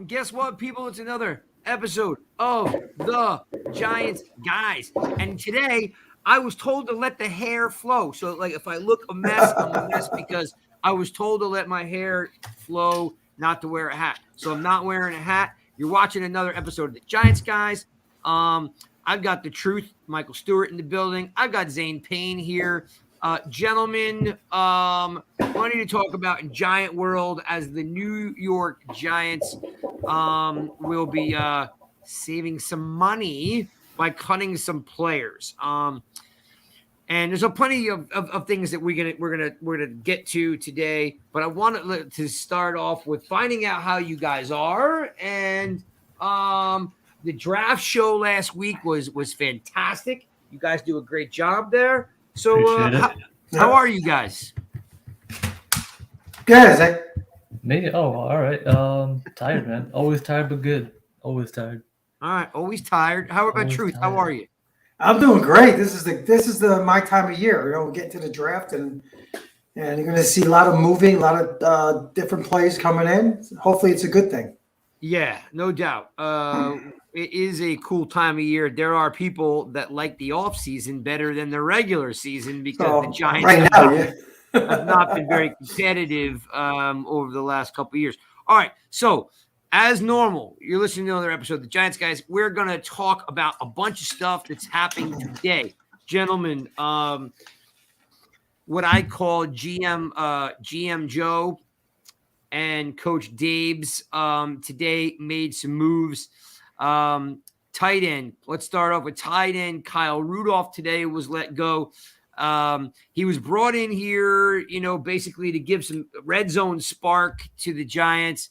Guess what, people? It's another episode of the Giants Guys. And today, I was told to let the hair flow. So, like, if I look a mess, I'm a mess because I was told to let my hair flow, not to wear a hat. So I'm not wearing a hat. You're watching another episode of the Giants Guys. I've got the truth, Michael Stewart in the building. I've got Zane Payne here. Gentlemen, plenty to talk about in Giant World as the New York Giants will be saving some money by cutting some players. And there's a plenty of things that we're gonna get to today. But I wanted to start off with finding out how you guys are. And the draft show last week was fantastic. You guys do a great job there. So how are you guys? Good. Me? Oh, all right. Tired, man. Always tired, but good. Always tired. All right, always tired. How about Always Truth? tired. How are you? I'm doing great. This is my time of year. We get to the draft and you're going to see a lot of moving, a lot of different plays coming in. Hopefully, it's a good thing. Yeah, no doubt. It is a cool time of year. There are people that like the offseason better than the regular season because the Giants have not been very competitive over the last couple of years. All right, so as normal, you're listening to another episode of the Giants Guys. We're going to talk about a bunch of stuff that's happening today. Gentlemen, what I call GM Joe and Coach Dabes today made some moves. Tight end. Let's start off with tight end. Kyle Rudolph today was let go. He was brought in here, basically to give some red zone spark to the Giants.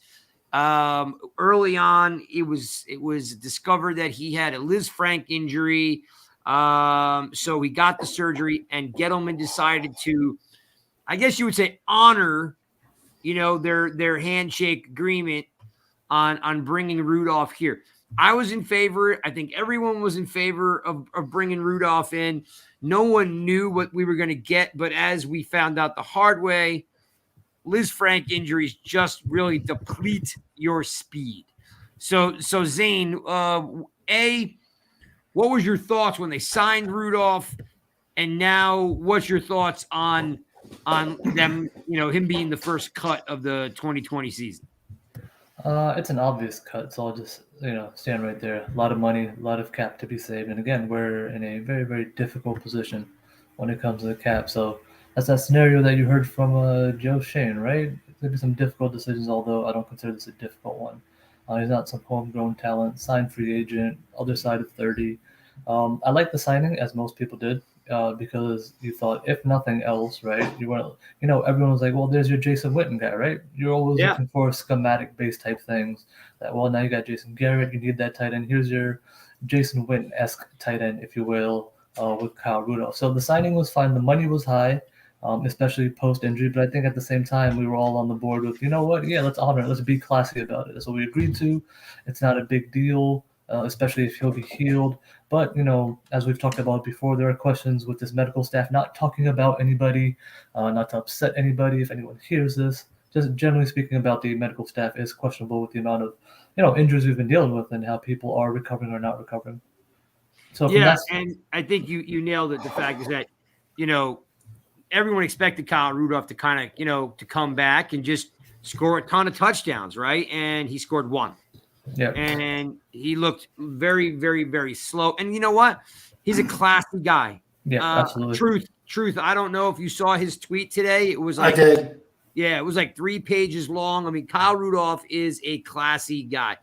Early on, it was discovered that he had a Liz Frank injury. So he got the surgery, and Gettleman decided to, I guess you would say, honor, their handshake agreement on bringing Rudolph here. I was in favor. I think everyone was in favor of bringing Rudolph in. No one knew what we were going to get, but as we found out the hard way, Liz Frank injuries just really deplete your speed. So Zane, what was your thoughts when they signed Rudolph, and now what's your thoughts on them, him being the first cut of the 2020 season? It's an obvious cut, so I'll just stand right there. A lot of money, a lot of cap to be saved, and again, we're in a very, very difficult position when it comes to the cap. So that's that scenario that you heard from Joe Shane, right? There'll be some difficult decisions, although I don't consider this a difficult one. He's not some homegrown talent, signed free agent, other side of 30. I like the signing, as most people did, because you thought, if nothing else, right, you want to, everyone was like, well, there's your Jason Witten guy, right? You're always looking for schematic-based type things. That, well, now you got Jason Garrett, you need that tight end. Here's your Jason Witten-esque tight end, if you will, with Kyle Rudolph. So the signing was fine. The money was high, especially post-injury. But I think at the same time, we were all on the board with, you know what? Yeah, let's honor it. Let's be classy about it. That's what we agreed to. It's not a big deal, especially if he'll be healed. But, as we've talked about before, there are questions with this medical staff not talking about anybody, not to upset anybody if anyone hears this. Just generally speaking about the medical staff is questionable with the amount of, injuries we've been dealing with and how people are recovering or not recovering. So and I think you nailed it. The fact is that, everyone expected Kyle Rudolph to kind of, to come back and just score a ton of touchdowns, right? And he scored one. Yeah. And he looked very, very, very slow. And you know what? He's a classy guy. Yeah, absolutely. Truth. I don't know if you saw his tweet today. It was like, I did. Yeah, it was like 3 pages long. I mean, Kyle Rudolph is a classy guy.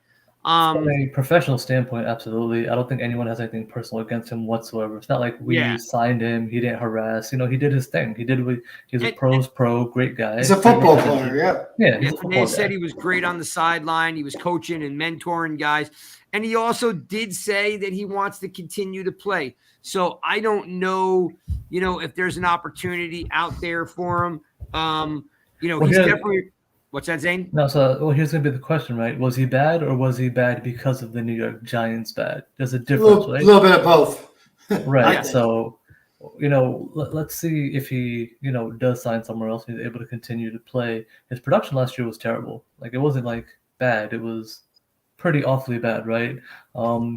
From a professional standpoint, absolutely. I don't think anyone has anything personal against him whatsoever. It's not like we signed him. He didn't harass. He did his thing. He's a pro, great guy. He's a football player, Yeah, they said he was great on the sideline. He was coaching and mentoring guys. And he also did say that he wants to continue to play. So I don't know, if there's an opportunity out there for him. He's definitely – what's that, Zane? No, so here's going to be the question, right? Was he bad, or was he bad because of the New York Giants bad? There's a difference, right? A little bit of both. Right. So, let's see if he, does sign somewhere else and he's able to continue to play. His production last year was terrible. Like, it wasn't like bad. It was pretty awfully bad, right?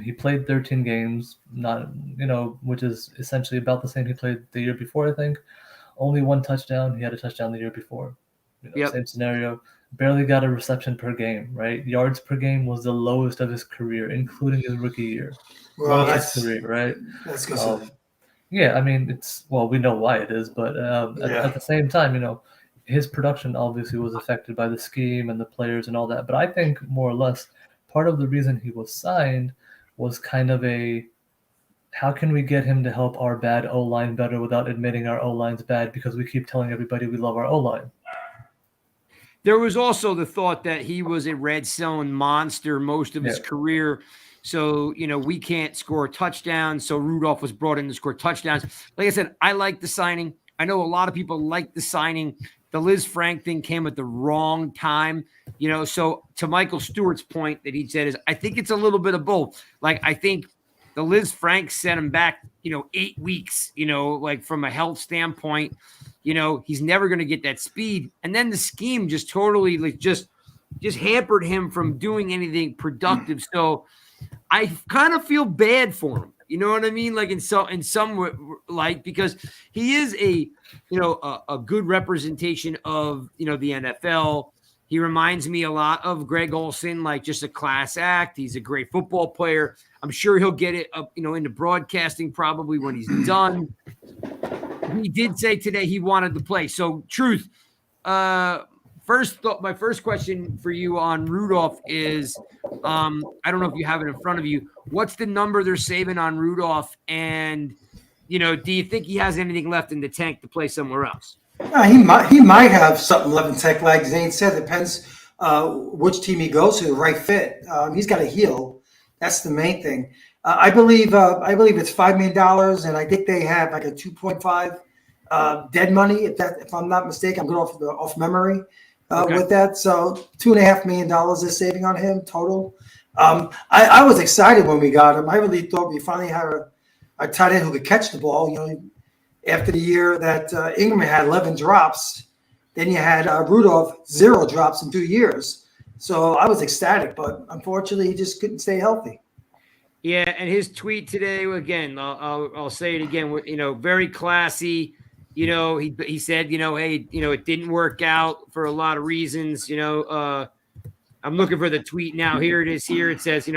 He played 13 games, not which is essentially about the same he played the year before, I think. Only one touchdown. He had a touchdown the year before. Yep. Same scenario. Barely got a reception per game, right? Yards per game was the lowest of his career, including his rookie year. Well, His career, right? That's good. Yeah, I mean, we know why it is, but at the same time, his production obviously was affected by the scheme and the players and all that. But I think more or less part of the reason he was signed was kind of how can we get him to help our bad O-line better without admitting our O-line's bad because we keep telling everybody we love our O-line. There was also the thought that he was a red zone monster most of his career. So, we can't score touchdowns. So Rudolph was brought in to score touchdowns. Like I said, I like the signing. I know a lot of people like the signing. The Liz Frank thing came at the wrong time, so to Michael Stewart's point that he said is, I think it's a little bit of both. Like, I think the Liz Frank sent him back, 8 weeks, like from a health standpoint, he's never going to get that speed. And then the scheme just totally just hampered him from doing anything productive. So I kind of feel bad for him. You know what I mean? Like in some like, because he is a good representation of, the NFL. He reminds me a lot of Greg Olsen, like just a class act. He's a great football player. I'm sure he'll get it up, into broadcasting probably when he's done. He did say today he wanted to play. So Truth, my first question for you on Rudolph is, I don't know if you have it in front of you. What's the number they're saving on Rudolph? And, do you think he has anything left in the tank to play somewhere else? He might have something left in tank, like Zane said. Depends which team he goes to, the right fit. He's got to heal. That's the main thing. I believe it's $5 million, and I think they have like a 2.5 dead money. If I'm not mistaken, I'm going off memory with that. So $2.5 million is saving on him total. I was excited when we got him. I really thought we finally had a tight end who could catch the ball. After the year that Ingram had 11 drops, then you had Rudolph 0 drops in 2 years. So I was ecstatic, but unfortunately, he just couldn't stay healthy. Yeah, and his tweet today, again, I'll say it again, very classy. He said, hey, it didn't work out for a lot of reasons. I'm looking for the tweet now. Here it is. Here it says,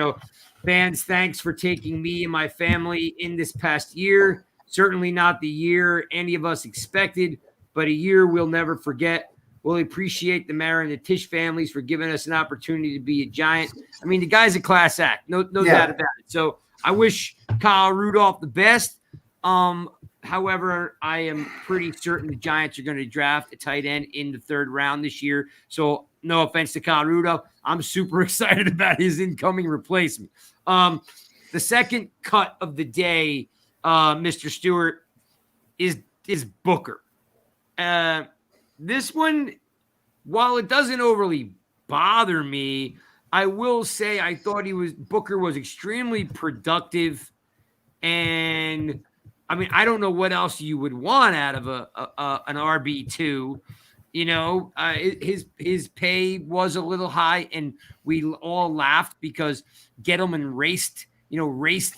fans, thanks for taking me and my family in this past year. Certainly not the year any of us expected, but a year we'll never forget. We'll appreciate the Mara and the Tisch families for giving us an opportunity to be a Giant. I mean, the guy's a class act, no doubt about it. So I wish Kyle Rudolph the best. However, I am pretty certain the Giants are going to draft a tight end in the 3rd round this year. So no offense to Kyle Rudolph, I'm super excited about his incoming replacement. The second cut of the day, Mr. Stewart, is Booker. This one, while it doesn't overly bother me, I will say I thought Booker was extremely productive, and I mean, I don't know what else you would want out of an RB2. His pay was a little high, and we all laughed because Gettleman raced to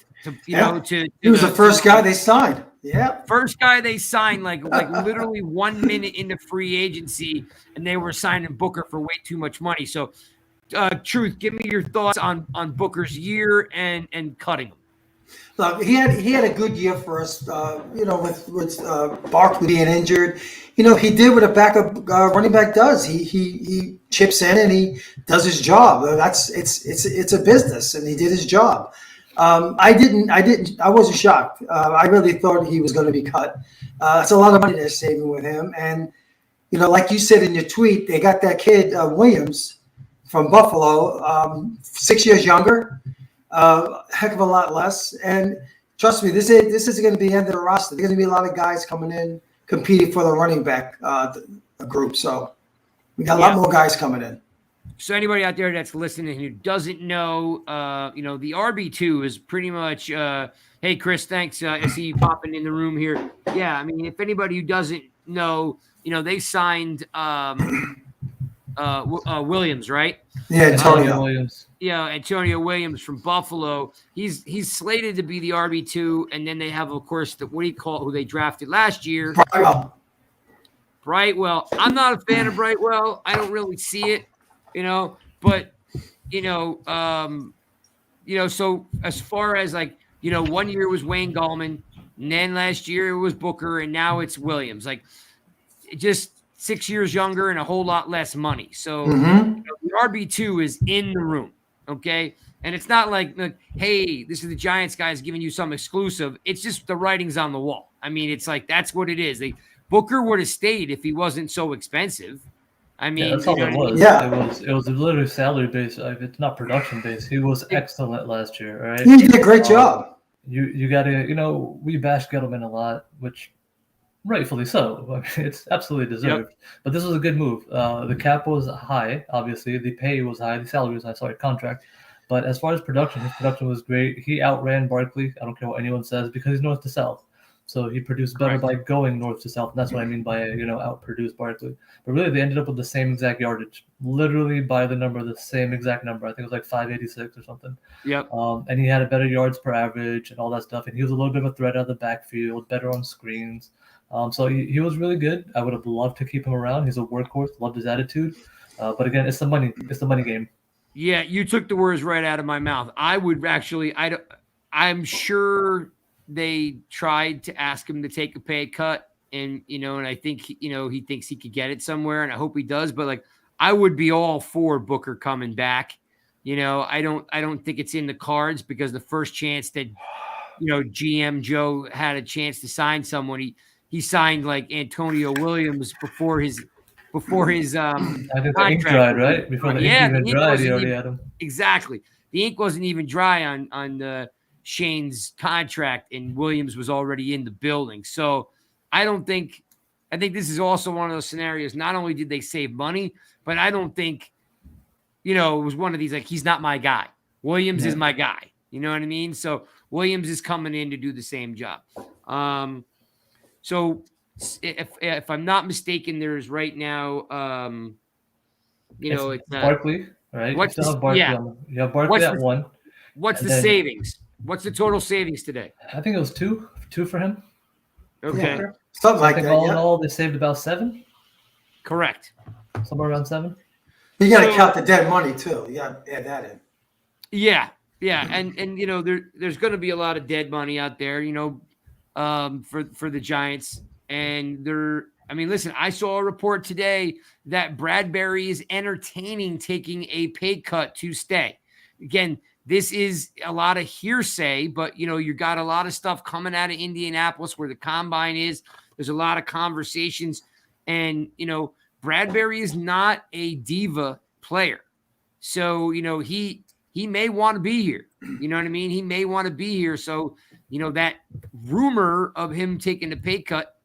he was the first guy they signed. Yeah. First guy they signed, like literally 1 minute into free agency, and they were signing Booker for way too much money. So, Truth, give me your thoughts on Booker's year and cutting him. Look, he had a good year for us, with Barkley being injured. He did what a backup running back does. He chips in and he does his job. It's a business, and he did his job. I wasn't shocked. I really thought he was going to be cut. It's a lot of money they're saving with him. And, like you said in your tweet, they got that kid, Williams from Buffalo, 6 years younger, heck of a lot less. And trust me, this is going to be the end of the roster. There's going to be a lot of guys coming in, competing for the running back group. So we got a lot more guys coming in. So anybody out there that's listening who doesn't know, the RB2 is pretty much, hey, Chris, thanks. I see you popping in the room here. Yeah, I mean, if anybody who doesn't know, they signed Williams, right? Yeah, Antonio. Williams. Yeah, Antonio Williams from Buffalo. He's slated to be the RB2, and then they have, of course, who they drafted last year. Brightwell. I'm not a fan of Brightwell. I don't really see it, but so as far as 1 year was Wayne Gallman, and then last year it was Booker, and now it's Williams. Just 6 years younger and a whole lot less money. So the RB2 is in the room, okay? And it's not like, hey, this is the Giants guys giving you some exclusive. It's just the writing's on the wall. I mean, it's that's what it is. Booker would have stayed if he wasn't so expensive. I mean, that's all it was. Yeah. It was literally salary based. It's not production based. He was excellent last year, right? He did a great job. You got to, we bash Gettleman a lot, which rightfully so. I mean, it's absolutely deserved. Yep. But this was a good move. The cap was high, obviously. The pay was high. The salary was high. Sorry, contract. But as far as production, his production was great. He outran Barkley. I don't care what anyone says because he's north to south. So he produced better by going north to south. And that's what I mean by, outproduced Barkley. But really, they ended up with the same exact yardage, literally by the same exact number. I think it was 586 or something. Yep. And he had a better yards per average and all that stuff. And he was a little bit of a threat out of the backfield, better on screens. So he was really good. I would have loved to keep him around. He's a workhorse. Loved his attitude. But again, it's the money. It's the money game. Yeah, you took the words right out of my mouth. I would actually. I'm sure they tried to ask him to take a pay cut, and and I think he thinks he could get it somewhere, and I hope he does. But I would be all for Booker coming back. I don't think it's in the cards because the first chance that GM Joe had a chance to sign someone, he signed Antonio Williams before his I think the ink dried, right? Before the ink even dried, he already had him. Exactly. The ink wasn't even dry on Shane's contract, and Williams was already in the building. So I think this is also one of those scenarios. Not only did they save money, but I don't think, it was one of these, he's not my guy. Williams is my guy. You know what I mean? So Williams is coming in to do the same job. So if I'm not mistaken, there's right now, it's Barkley, right? What's you have Barkley at 1. What's the savings? What's the total savings today? I think it was 2 for him. Okay. Yeah. Something like that. All in all, they saved about 7. Correct. Somewhere around 7. You got to count the dead money too. You got to add that in. Yeah. And there's going to be a lot of dead money out there, for the Giants. And listen, I saw a report today that Bradbury is entertaining taking a pay cut to stay. Again, this is a lot of hearsay, but, you got a lot of stuff coming out of Indianapolis where the combine is. There's a lot of conversations. And, Bradbury is not a diva player. So, he may want to be here. You know what I mean? He may want to be here. So, that rumor of him taking a pay cut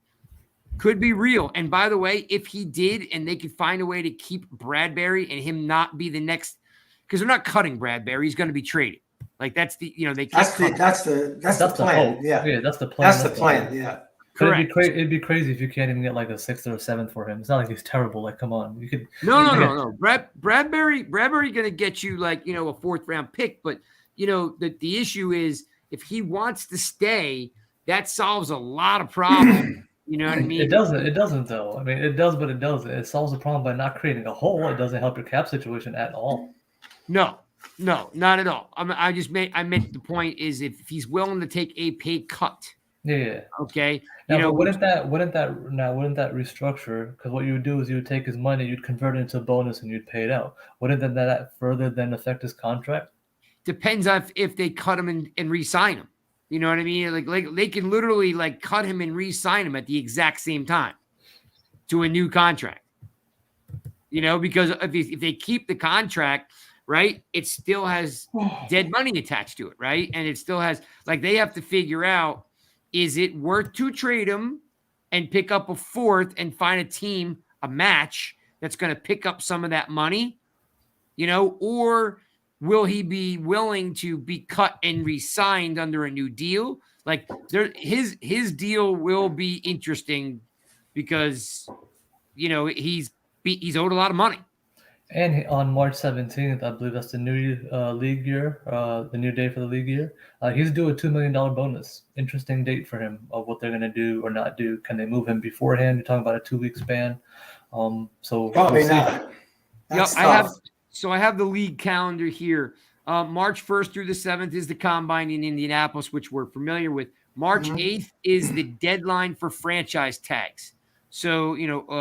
could be real. And by the way, if he did and they could find a way to keep Bradbury and him not be the next, because they're not cutting Bradbury, he's going to be traded. That's the they can't. That's the plan. Yeah, that's the plan. That's the plan. Yeah. Correct. It'd be crazy if you can't even get a 6th or a 7th for him. It's not like he's terrible. Come on, you could. No. Bradbury going to get you a 4th round pick, but the issue is if he wants to stay, that solves a lot of problems. You know what I mean? It doesn't though. I mean, it does, but it doesn't. It solves the problem by not creating a hole. It doesn't help your cap situation at all. No, not at all. I meant the point is if he's willing to take a pay cut. Yeah. Okay. Now, wouldn't that restructure? Because what you would do is you would take his money, you'd convert it into a bonus, and you'd pay it out. Wouldn't that further then affect his contract? Depends on if they cut him and re-sign him. You know what I mean? Like they can literally cut him and re-sign him at the exact same time to a new contract. Because if they keep the contract, right, it still has dead money attached to it, right? And it still has they have to figure out, is it worth to trade him and pick up a 4th and find a team, a match that's going to pick up some of that money, or will he be willing to be cut and re-signed under a new deal? His deal will be interesting because, he's owed a lot of money. And on March 17th, I believe that's the new league year, the new day for the league year. He's due a $2 million bonus. Interesting date for him of what they're going to do or not do. Can they move him beforehand? You're talking about a 2-week span. So Probably we'll see. not. Yep, That's I have. tough. So I have the league calendar here. March 1st through the 7th is the combine in Indianapolis, which we're familiar with. March 8th is the deadline for franchise tags. So,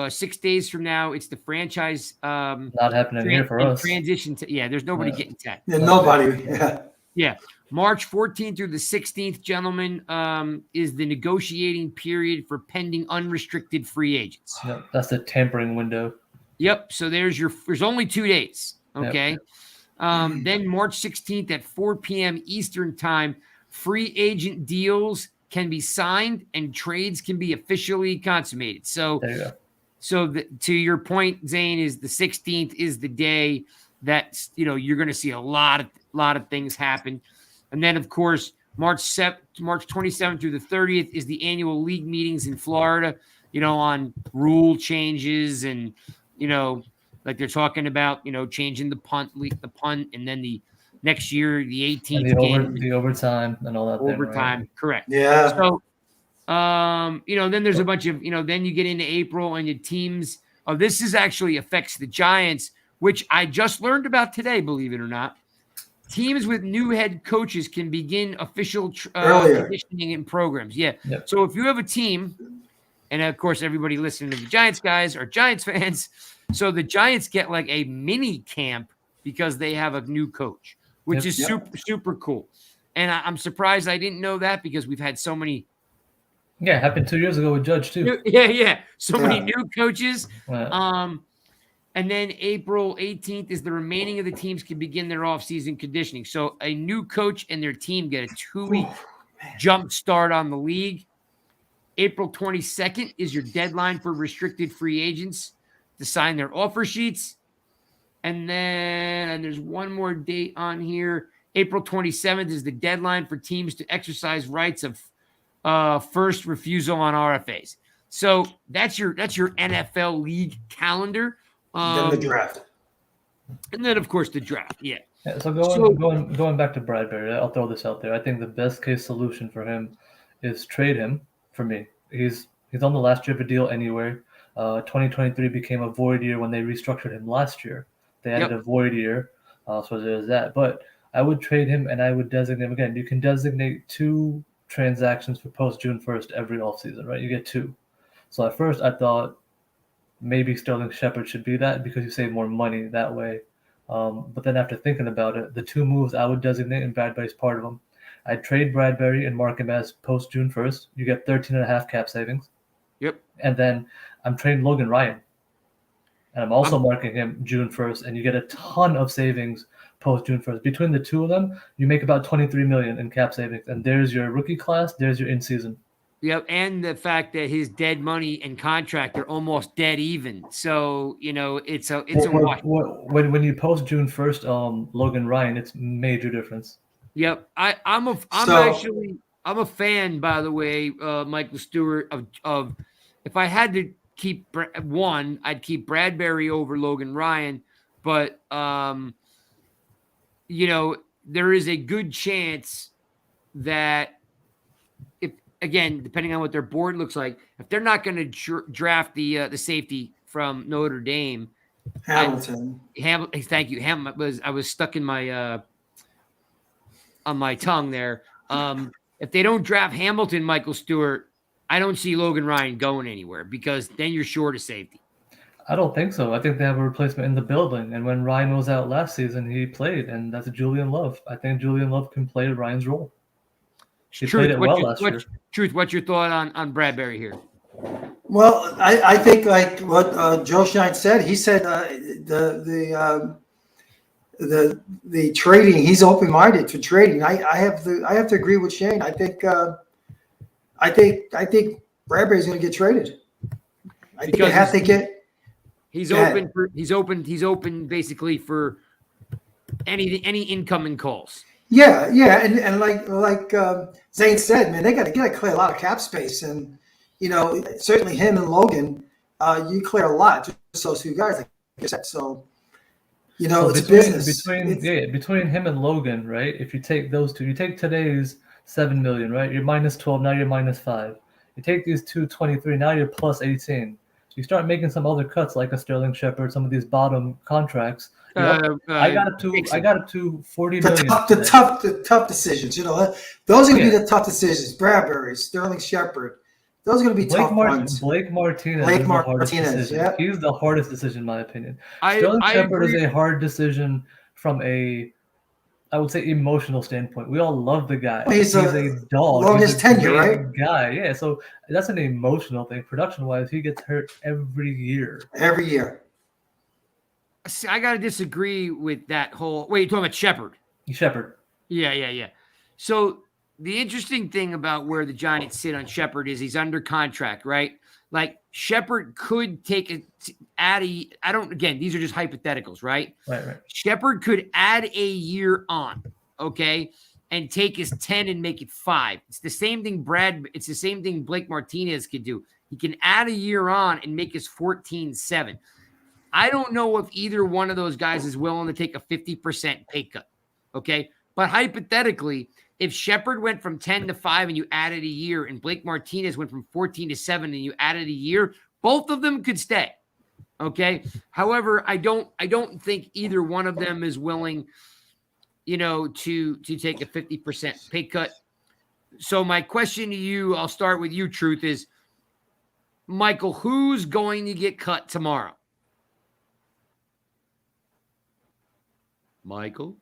6 days from now, it's the franchise. Not happening here for us. Transition to, there's nobody getting tagged. Yeah, nobody. Yeah. Yeah. March 14th through the 16th, gentlemen, is the negotiating period for pending unrestricted free agents. Yep, that's the tampering window. Yep. So there's only 2 days. Okay. Yep. Then March 16th at 4 p.m. Eastern time, free agent deals can be signed and trades can be officially consummated. So There you go. So to your point, Zane, is the 16th is the day that you're going to see a lot of things happen, and then of course March 27th through the 30th is the annual league meetings in Florida. On rule changes and like they're talking about changing the punt, and then the next year the 18th game, the overtime and all that. Overtime, right? Correct. Yeah. So. Then there's a bunch of, then you get into April and your teams. Oh, this is actually affects the Giants, which I just learned about today, believe it or not. Teams with new head coaches can begin official conditioning and programs. Yeah. Yep. So if you have a team, and of course, everybody listening to the Giants guys are Giants fans. So the Giants get like a mini camp because they have a new coach, which is super, super cool. And I'm surprised I didn't know that because we've had so many. Yeah, happened 2 years ago with Judge too. Yeah. So many new coaches. Right. And then April 18th is the remaining of the teams can begin their offseason conditioning. So a new coach and their team get a 2-week jump start on the league. April 22nd is your deadline for restricted free agents to sign their offer sheets. And then there's one more date on here. April 27th is the deadline for teams to exercise rights of first refusal on RFAs. So that's your NFL league calendar. Then the draft. And then, of course, the draft. Yeah. So going back to Bradbury, I'll throw this out there. I think the best case solution for him is trade him. For me, he's on the last year of a deal anyway. 2023 became a void year when they restructured him last year. They added a void year, so there's that. But I would trade him, and I would designate again. You can designate 2 transactions for post June 1st every offseason, right? You get 2. So at first I thought maybe Sterling Shepard should be that because you save more money that way. But then after thinking about it, the 2 moves I would designate, and Bradbury's part of them. I'd trade Bradbury and mark him as post June 1st. You get 13.5 cap savings. Yep. And then I'm trading Logan Ryan. And I'm also marking him June 1st, and you get a ton of savings post June 1st. Between the 2 of them, you make about $23 million in cap savings. And there's your rookie class, there's your in-season. Yep, and the fact that his dead money and contract are almost dead even. So, it's a wash. When you post June 1st, Logan Ryan, it's major difference. Yep. I'm a fan, by the way, Michael Stewart, of if I had to keep one, I'd keep Bradbury over Logan Ryan, but there is a good chance that again, depending on what their board looks like, if they're not going to draft the safety from Notre Dame, Hamilton. Thank you. I was stuck in my on my tongue there. If they don't draft Hamilton, Michael Stewart, I don't see Logan Ryan going anywhere because then you're short of safety. I don't think so. I think they have a replacement in the building. And when Ryan was out last season, he played, and that's Julian Love. I think Julian Love can play Ryan's role. He played it well last year. Truth, what's your thought on Bradbury here? Well, I think like what Joe Shine said. He said the trading. He's open-minded to trading. I have to agree with Shane. I think Bradbury's going to get traded. I think they have to get. He's open basically for any incoming calls. Yeah, and like Zane said, man, they got to clear a lot of cap space, and certainly him and Logan, you clear a lot just those 2 guys. Like you said. So You know, So it's a business. between him and Logan, right? If you take those two, you take today's 7 million, right? You're minus 12, now you're minus 5. You take these 223, now you're plus 18. So you start making some other cuts like a Sterling Shepard, some of these bottom contracts. I got up to 40 million. The tough decisions. You know, those are going to be the tough decisions. Bradbury, Sterling Shepard. Those are going to be tough ones. Blake Martinez is the hardest decision. Yeah. He's the hardest decision, in my opinion. I Shepard agree. is a hard decision from I would say, emotional standpoint. We all love the guy. He's a dog. Longest tenure, right? Guy, yeah. So that's an emotional thing. Production-wise, he gets hurt every year. Every year. See, I got to disagree with that whole. Wait, you're talking about Shepard? Shepard. Yeah. So the interesting thing about where the Giants sit on Shepard is he's under contract, right? Like Shepard could take again, these are just hypotheticals, right? Right. Shepard could add a year on, okay, and take his 10 and make it 5. It's the same thing it's the same thing Blake Martinez could do. He can add a year on and make his 14-7. I don't know if either one of those guys is willing to take a 50% pay cut, okay? But hypothetically, if Shepard went from 10 to 5 and you added a year, and Blake Martinez went from 14 to 7 and you added a year, both of them could stay. Okay. However, I don't think either one of them is willing, to take a 50% pay cut. So my question to you, I'll start with you, Truth, is Michael, who's going to get cut tomorrow? Michael?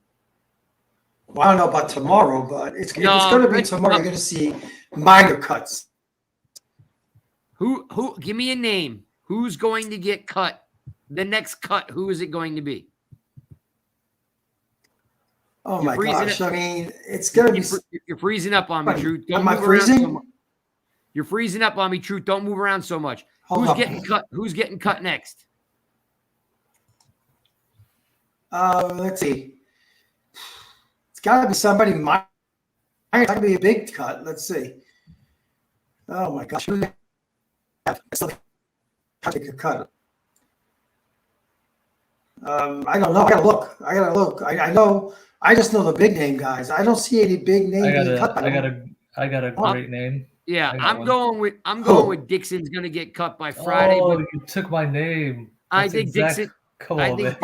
Well, I don't know about tomorrow, but it's going to be tomorrow. You're going to see minor cuts. Who? Give me a name. Who's going to get cut? The next cut, who is it going to be? Oh, my gosh. I mean, it's going to be... You're freezing up on me, Truth. Am I freezing? You're freezing up on me, Truth. Don't move around so much. Who's getting cut? Who's getting cut next? Let's see. It's got to be somebody minor. It's got to be a big cut. Let's see. Oh, my gosh. I take a cut. I don't know. I gotta look. I know. I just know the big name guys. I don't see any big name. I got a great name. Yeah, I'm going with Dixon's going to get cut by Friday. Oh, you took my name. I think Dixon. Come on, man.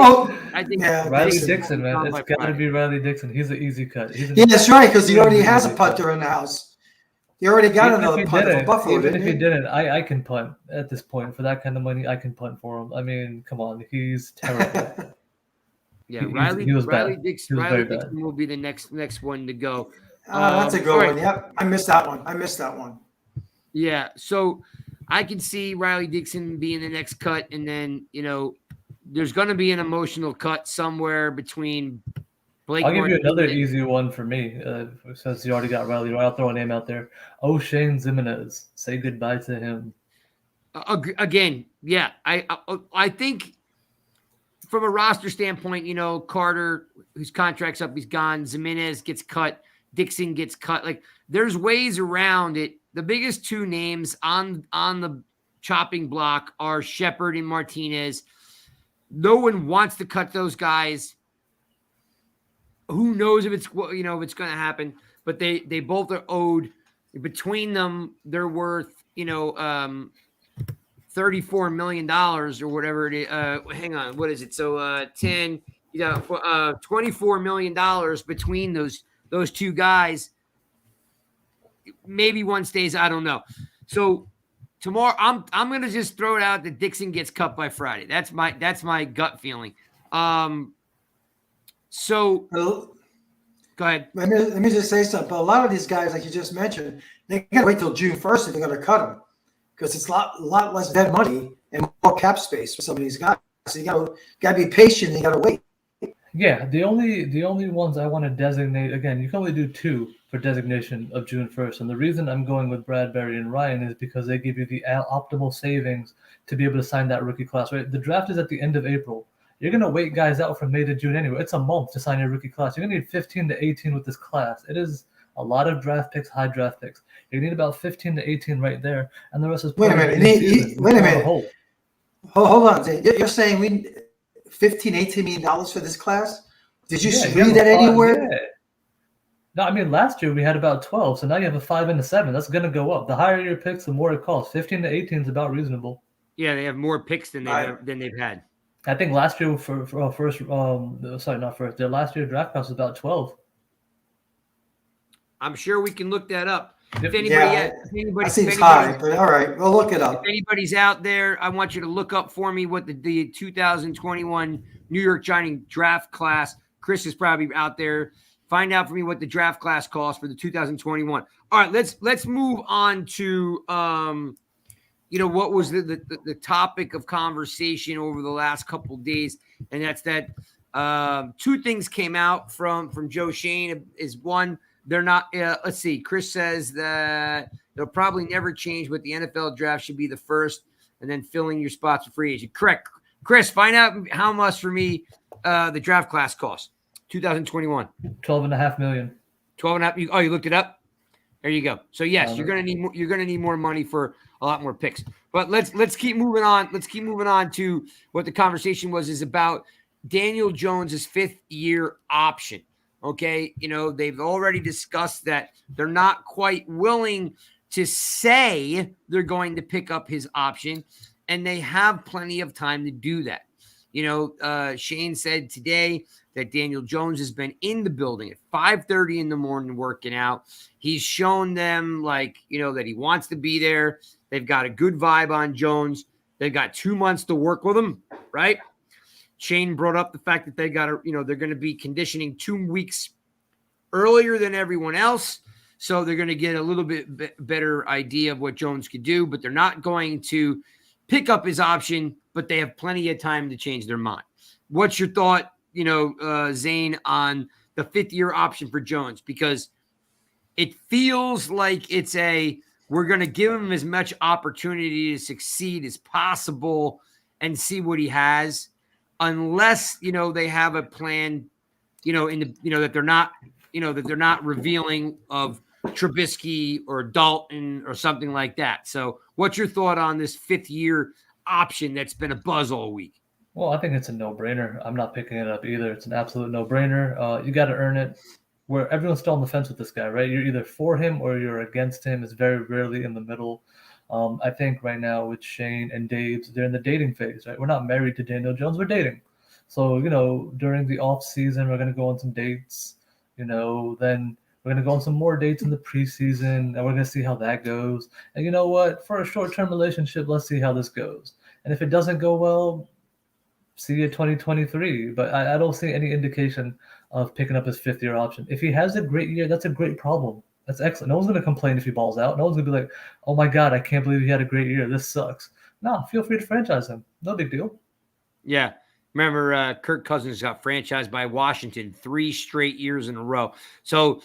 I think Riley Dixon, man. It's got to be Riley Dixon. He's an easy cut. Yeah, that's right, because he already has a punter in the house. He already got another punt for Buffalo. Even if he didn't, I can punt at this point. For that kind of money, I can punt for him. I mean, come on. He's terrible. Yeah, Riley Dixon will be the next one to go. That's a good one. Yep, I missed that one. Yeah, so I can see Riley Dixon being the next cut, and then there's going to be an emotional cut somewhere between Blake. I'll give you another easy one for me, since you already got Riley. I'll throw a name out there. O'Shane Zimenez. Say goodbye to him. Again, yeah, I think from a roster standpoint, Carter, whose contract's up, he's gone. Zimenez gets cut. Dixon gets cut. Like, there's ways around it. The biggest two names on the chopping block are Shepard and Martinez. No one wants to cut those guys. Who knows if it's going to happen? But they both are owed. Between them, they're worth $34 million or whatever it is. Hang on, what is it? So $24 million between those two guys. Maybe one stays. I don't know. So tomorrow, I'm gonna just throw it out that Dixon gets cut by Friday. That's my gut feeling. So go ahead. Let me just say something. But a lot of these guys, like you just mentioned, they gotta wait till June 1st if they're gonna cut them, because it's a lot less dead money and more cap space for some of these guys. So you gotta be patient. And you gotta wait. Yeah, the only ones I want to designate, again, you can only do 2 for designation of June 1st. And the reason I'm going with Bradbury and Ryan is because they give you the optimal savings to be able to sign that rookie class, right? The draft is at the end of April. You're going to wait guys out from May to June anyway. It's a month to sign your rookie class. You're going to need 15 to 18 with this class. It is a lot of draft picks, high draft picks. You need about 15 to 18 right there. And the rest is... Wait a minute. Hold on. You're saying $15, $18 million for this class? Did you Yeah, read that anywhere? Yeah. No, I mean last year we had about 12, so now you have a 5 and a 7. That's going to go up. The higher your picks, the more it costs. 15 to 18 is about reasonable. Yeah, they have more picks than they've had. I think last year for first, sorry, not first. Their last year draft class was about 12. I'm sure we can look that up. Yep. That seems high, but all right, we'll look it up. If anybody's out there, I want you to look up for me what the 2021 New York Giants draft class. Chris is probably out there. Find out for me what the draft class costs for the 2021. All right, let's move on to what was the topic of conversation over the last couple of days, and that's that two things came out from Joe Shane. Is one, they're not. Let's see. Chris says that they'll probably never change, but the NFL draft should be the first, and then filling your spots for free agent. Correct, Chris. Find out how much for me the draft class costs. 2021. $12.5 million. 12.5. Oh, you looked it up? There you go. So yes, you're gonna need more money for a lot more picks. But let's keep moving on. Let's keep moving on to what the conversation is about Daniel Jones's 5th-year option. Okay, they've already discussed that they're not quite willing to say they're going to pick up his option, and they have plenty of time to do that. Shane said today that Daniel Jones has been in the building at 5:30 in the morning working out. He's shown them that he wants to be there. They've got a good vibe on Jones. They've got 2 months to work with him, right? Shane brought up the fact that they're going to be conditioning 2 weeks earlier than everyone else. So they're going to get a little bit better idea of what Jones could do, but they're not going to pick up his option, but they have plenty of time to change their mind. What's your thought, Zane, on the 5th-year option for Jones? Because it feels like we're going to give him as much opportunity to succeed as possible and see what he has, unless, they have a plan, that they're not revealing of Trubisky or Dalton or something like that. So what's your thought on this 5th-year option that's been a buzz all week? Well, I think it's a no-brainer. I'm not picking it up either. It's an absolute no-brainer. You got to earn it. Where everyone's still on the fence with this guy, right? You're either for him or you're against him. It's very rarely in the middle. I think right now with Shane and Dave, they're in the dating phase, right? We're not married to Daniel Jones. We're dating. So, during the off season, we're going to go on some dates, then we're going to go on some more dates in the preseason, and we're going to see how that goes. And you know what? For a short-term relationship, let's see how this goes. And if it doesn't go well, see you 2023. But I don't see any indication of picking up his 5th-year option. If he has a great year, that's a great problem. That's excellent. No one's going to complain if he balls out. No one's going to be like, oh, my God, I can't believe he had a great year. This sucks. No, feel free to franchise him. No big deal. Yeah. Remember, Kirk Cousins got franchised by Washington 3 straight years in a row. So,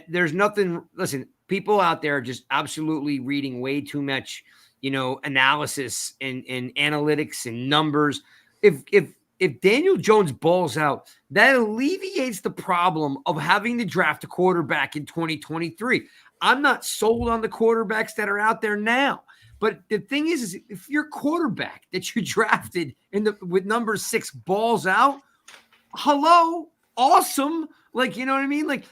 there's nothing – listen, people out there are just absolutely reading way too much, analysis and analytics and numbers. If Daniel Jones balls out, that alleviates the problem of having to draft a quarterback in 2023. I'm not sold on the quarterbacks that are out there now. But the thing is if your quarterback that you drafted with number 6 balls out, hello, awesome. You know what I mean?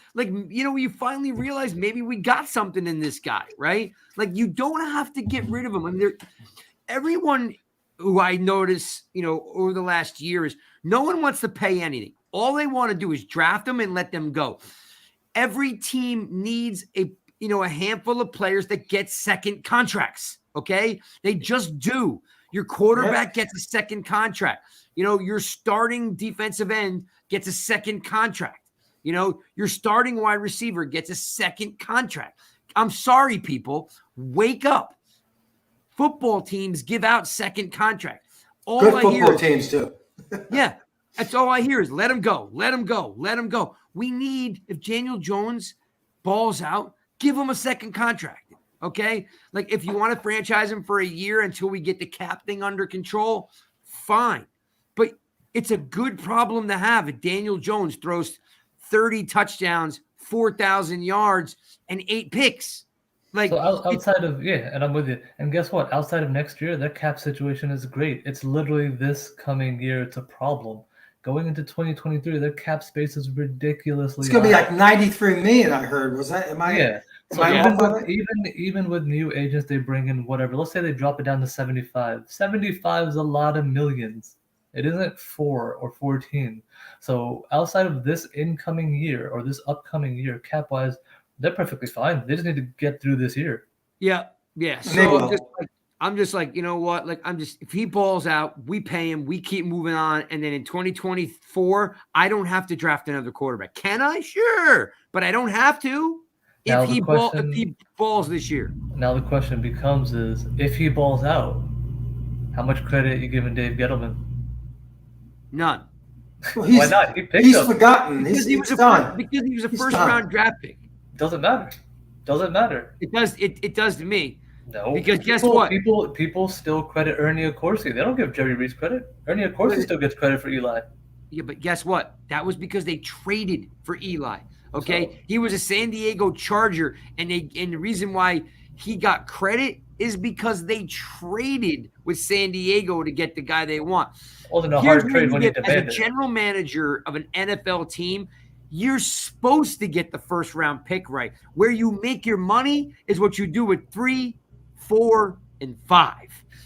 You finally realize maybe we got something in this guy, right? You don't have to get rid of him. I mean, everyone who I notice, over the last year is no one wants to pay anything. All they want to do is draft them and let them go. Every team needs a handful of players that get second contracts. Okay. They just do. Your quarterback gets a second contract. Your starting defensive end gets a second contract. Your starting wide receiver gets a second contract. I'm sorry, people, wake up. Football teams give out second contracts. Good football teams too. Yeah. That's all I hear is let him go. Let him go. Let him go. We need, if Daniel Jones balls out, give him a second contract. Okay. If you want to franchise him for a year until we get the cap thing under control, fine. But it's a good problem to have if Daniel Jones throws 30 touchdowns, 4,000 yards, and 8 picks. Like So outside of and I'm with you. And guess what? Outside of next year, their cap situation is great. It's literally this coming year. It's a problem. Going into 2023, their cap space is ridiculously It's going to be high. like 93 million. I heard. Was that? Am I? Yeah. Am So I even off on with it? even with new agents they bring in, whatever. Let's say they drop it down to 75. 75 is a lot of millions. It isn't 4 or 14. So outside of this incoming year or this upcoming year, cap wise, they're perfectly fine. They just need to get through this year. yeah. They So will. I'm just like, you know what? Like, if he balls out, we pay him, we keep moving on. And then in 2024, I don't have to draft another quarterback. Can I? Sure. But I don't have to if Now he the balls this year. Now the question becomes is if he balls out, how much credit you giving Dave Gettleman? None. Well, Why not? He picked he's up. forgotten. Because he was It's done. because he was a He's first done. round draft pick. Doesn't matter. Doesn't matter. It does. It does to me. No. Because guess what? People still credit Ernie Accorsi. They don't give Jerry Reese credit. Ernie Accorsi still gets credit for Eli. Yeah, but guess what? That was because they traded for Eli. Okay, So- he was a San Diego Charger, and the reason why he got credit is because they traded with San Diego to get the guy they want. It wasn't a Here's hard where trade you when you get, as a demanded it. general manager of an NFL team, you're supposed to get the first round pick right. Where you make your money is what you do with 3, 4, and 5.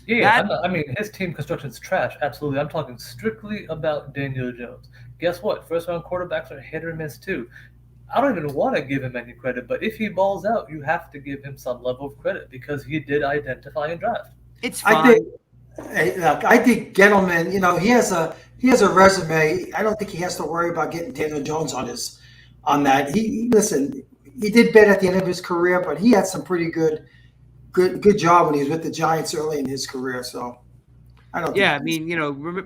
Yeah, I mean, his team construction's trash. Absolutely. I'm talking strictly about Daniel Jones. Guess what? First-round quarterbacks are hit or miss, too. I don't even want to give him any credit, but if he balls out, you have to give him some level of credit because he did identify and draft. It's fine. I think Gettleman. You know, he has a resume. I don't think he has to worry about getting Daniel Jones on that. He did bad at the end of his career, but he had some pretty good job when he was with the Giants early in his career. So I don't. Yeah, I mean,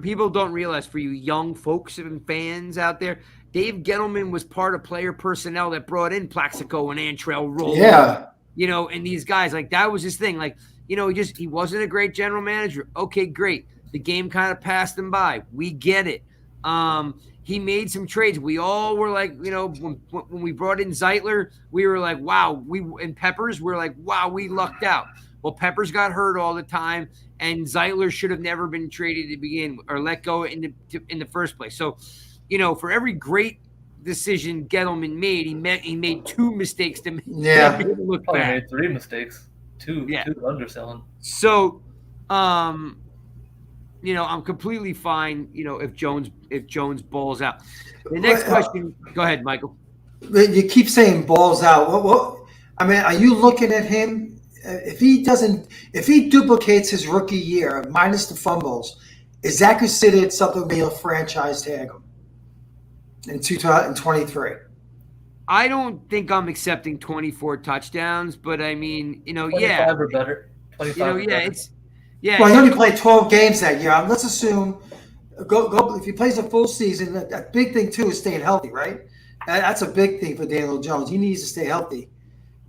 people don't realize, for you young folks and fans out there, Dave Gettleman was part of player personnel that brought in Plaxico and Antrell Roll. Yeah. And these guys, like, that was his thing. Like, he wasn't a great general manager. Okay, great. The game kind of passed him by. We get it. He made some trades. We all were like, when we brought in Zeitler, we were like, wow. And Peppers, we're like, wow, we lucked out. Well, Peppers got hurt all the time, and Zeitler should have never been traded to begin or let go in the first place. So, for every great decision Gettleman made, he made 2 mistakes to make look Probably bad. made 3 mistakes. Two underselling. So, I'm completely fine, if Jones balls out. The next question, go ahead, Michael. You keep saying balls out. I mean, are you looking at him? If he duplicates his rookie year minus the fumbles, is that considered something where you'll franchise tag him in 2023? I don't think I'm accepting 24 touchdowns, but I mean, 25 or better. 25 or better. Well, he only played 12 games that year. Let's assume go if he plays a full season. A big thing too is staying healthy, right? That's a big thing for Daniel Jones. He needs to stay healthy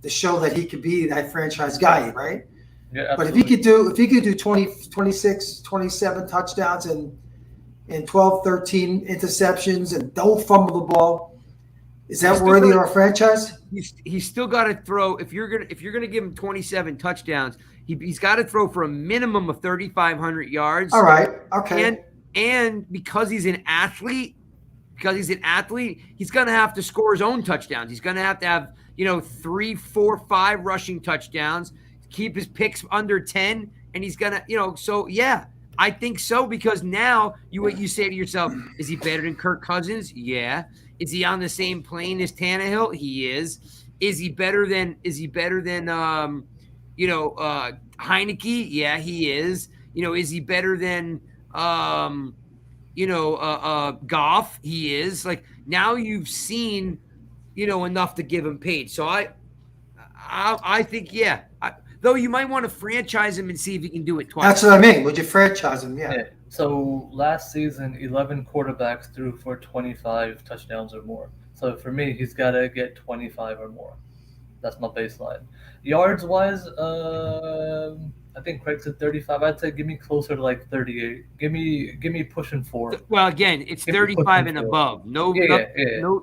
to show that he could be that franchise guy, right? Yeah, but absolutely. if he could do 20, 26, 27 touchdowns and 12, 13 interceptions and don't fumble the ball, is that worthy of a franchise? He's still got to throw. If you're gonna give him 27 touchdowns, he's got to throw for a minimum of 3,500 yards. All right. Okay. And because he's an athlete, he's gonna have to score his own touchdowns. He's gonna have to have 3, 4, 5 rushing touchdowns, keep his picks under 10, and he's gonna So yeah, I think so, because now you say to yourself, is he better than Kirk Cousins? Yeah. Is he on the same plane as Tannehill? He is. Is he better than Heineke? Yeah, he is. Is he better than Goff? He is. Like, now you've seen enough to give him paid. So I think, yeah. Though you might want to franchise him and see if he can do it twice. That's what I mean. Would you franchise him? Yeah. So last season, 11 quarterbacks threw for 25 touchdowns or more. So for me, he's got to get 25 or more. That's my baseline. Yards-wise, I think Craig said 35. I'd say give me closer to like 38. Give me pushing 4. Well, again, it's 35 and above. No,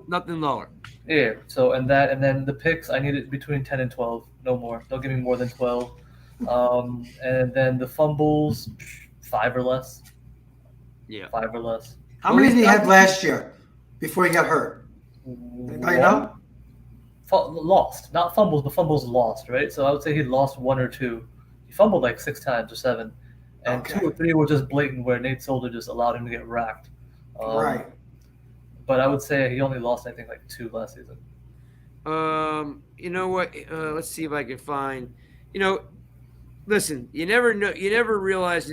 nothing lower. Yeah. So and then the picks, I need it between 10 and 12, no more. Don't give me more than 12. And then the fumbles, 5 or less, Yeah. 5 or less. How Well, many he's did he got have last year before he got hurt? Anybody One know? lost, not fumbles, but fumbles lost, right? So I would say he lost 1 or 2. He fumbled like 6 times or 7, and two Okay, or three were just blatant where Nate Solder just allowed him to get racked. right. But I would say he only lost, I think, like 2 last season. You know what? Let's see if I can find. You know, listen. You never know. You never realize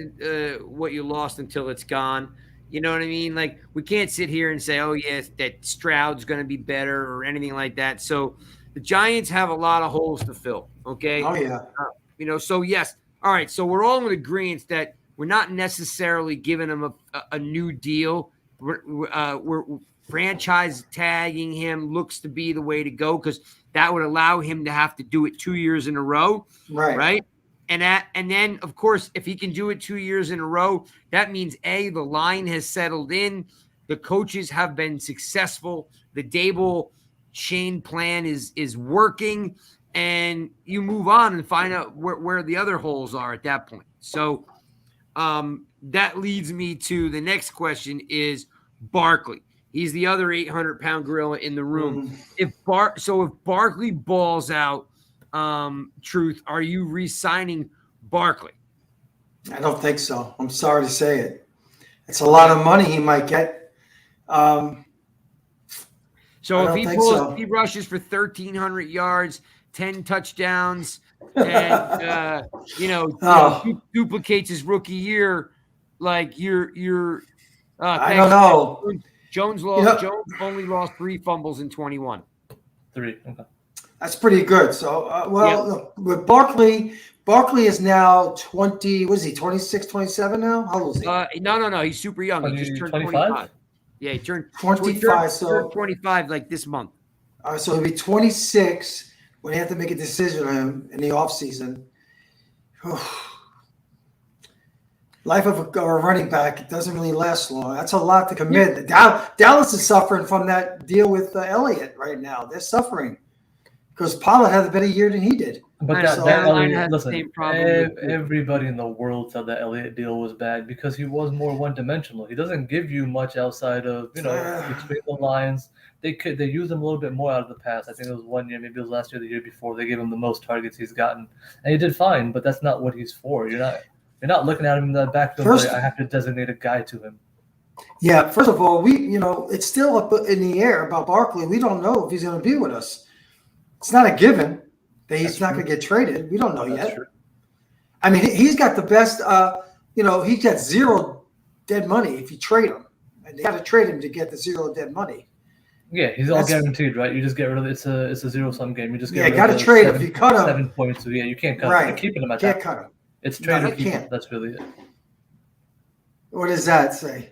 what you lost until it's gone. You know what I mean? Like we can't sit here and say, "Oh yes, that Stroud's going to be better" or anything like that. So the Giants have a lot of holes to fill. Okay, Oh yeah. So yes. All right. So we're all in agreement that we're not necessarily giving him a new deal. We're franchise tagging him looks to be the way to go because that would allow him to have to do it 2 years in a row, Right. right? And then of course, if he can do it 2 years in a row, that means the line has settled in, the coaches have been successful, the Dable Shane plan is working, and you move on and find out where the other holes are at that point. So that leads me to the next question is Barkley. He's the other 800-pound gorilla in the room. If Barkley balls out, Truth, are you re-signing Barkley? I don't think so. I'm sorry to say it. It's a lot of money he might get. So I if don't think so. he rushes for 1,300 yards, 10 touchdowns, and duplicates his rookie year, like you're. I don't know. Jones only lost 3 fumbles in 21. 3. Okay. That's pretty good. So, look, with Barkley is now 20. What is he? 26, 27 now? How old is he? No. He's super young. He just turned 25. Yeah, he turned 25. turned 25 like this month. So he'll be 26 when they have to make a decision on him in the offseason. Life of a running back, it doesn't really last long. That's a lot to commit. Dallas is suffering from that deal with Elliott right now. They're suffering because Pollard had a better year than he did. But Elliott, listen, everybody in the world said that Elliott deal was bad because he was more one-dimensional. He doesn't give you much outside of, between the lines. They use him a little bit more out of the pass. I think it was 1 year, maybe it was last year, the year before. They gave him the most targets he's gotten, and he did fine. But that's not what he's for. You're not looking at him in the backfield. I have to designate a guy to him. Yeah. First of all, it's still up in the air about Barkley. We don't know if he's going to be with us. It's not a given that he's not going to get traded. We don't know yet. True. I mean, he's got the best. He's got 0 dead money if you trade him, and you got to trade him to get the 0 dead money. Yeah, he's all guaranteed, right? You just get rid of it. It's a 0-sum game. You just get rid got to trade him. If you cut him, 7 points. So you can't cut him. You're keeping him at can't that. Cut him. It's trade or keep him. That's really it. What does that say?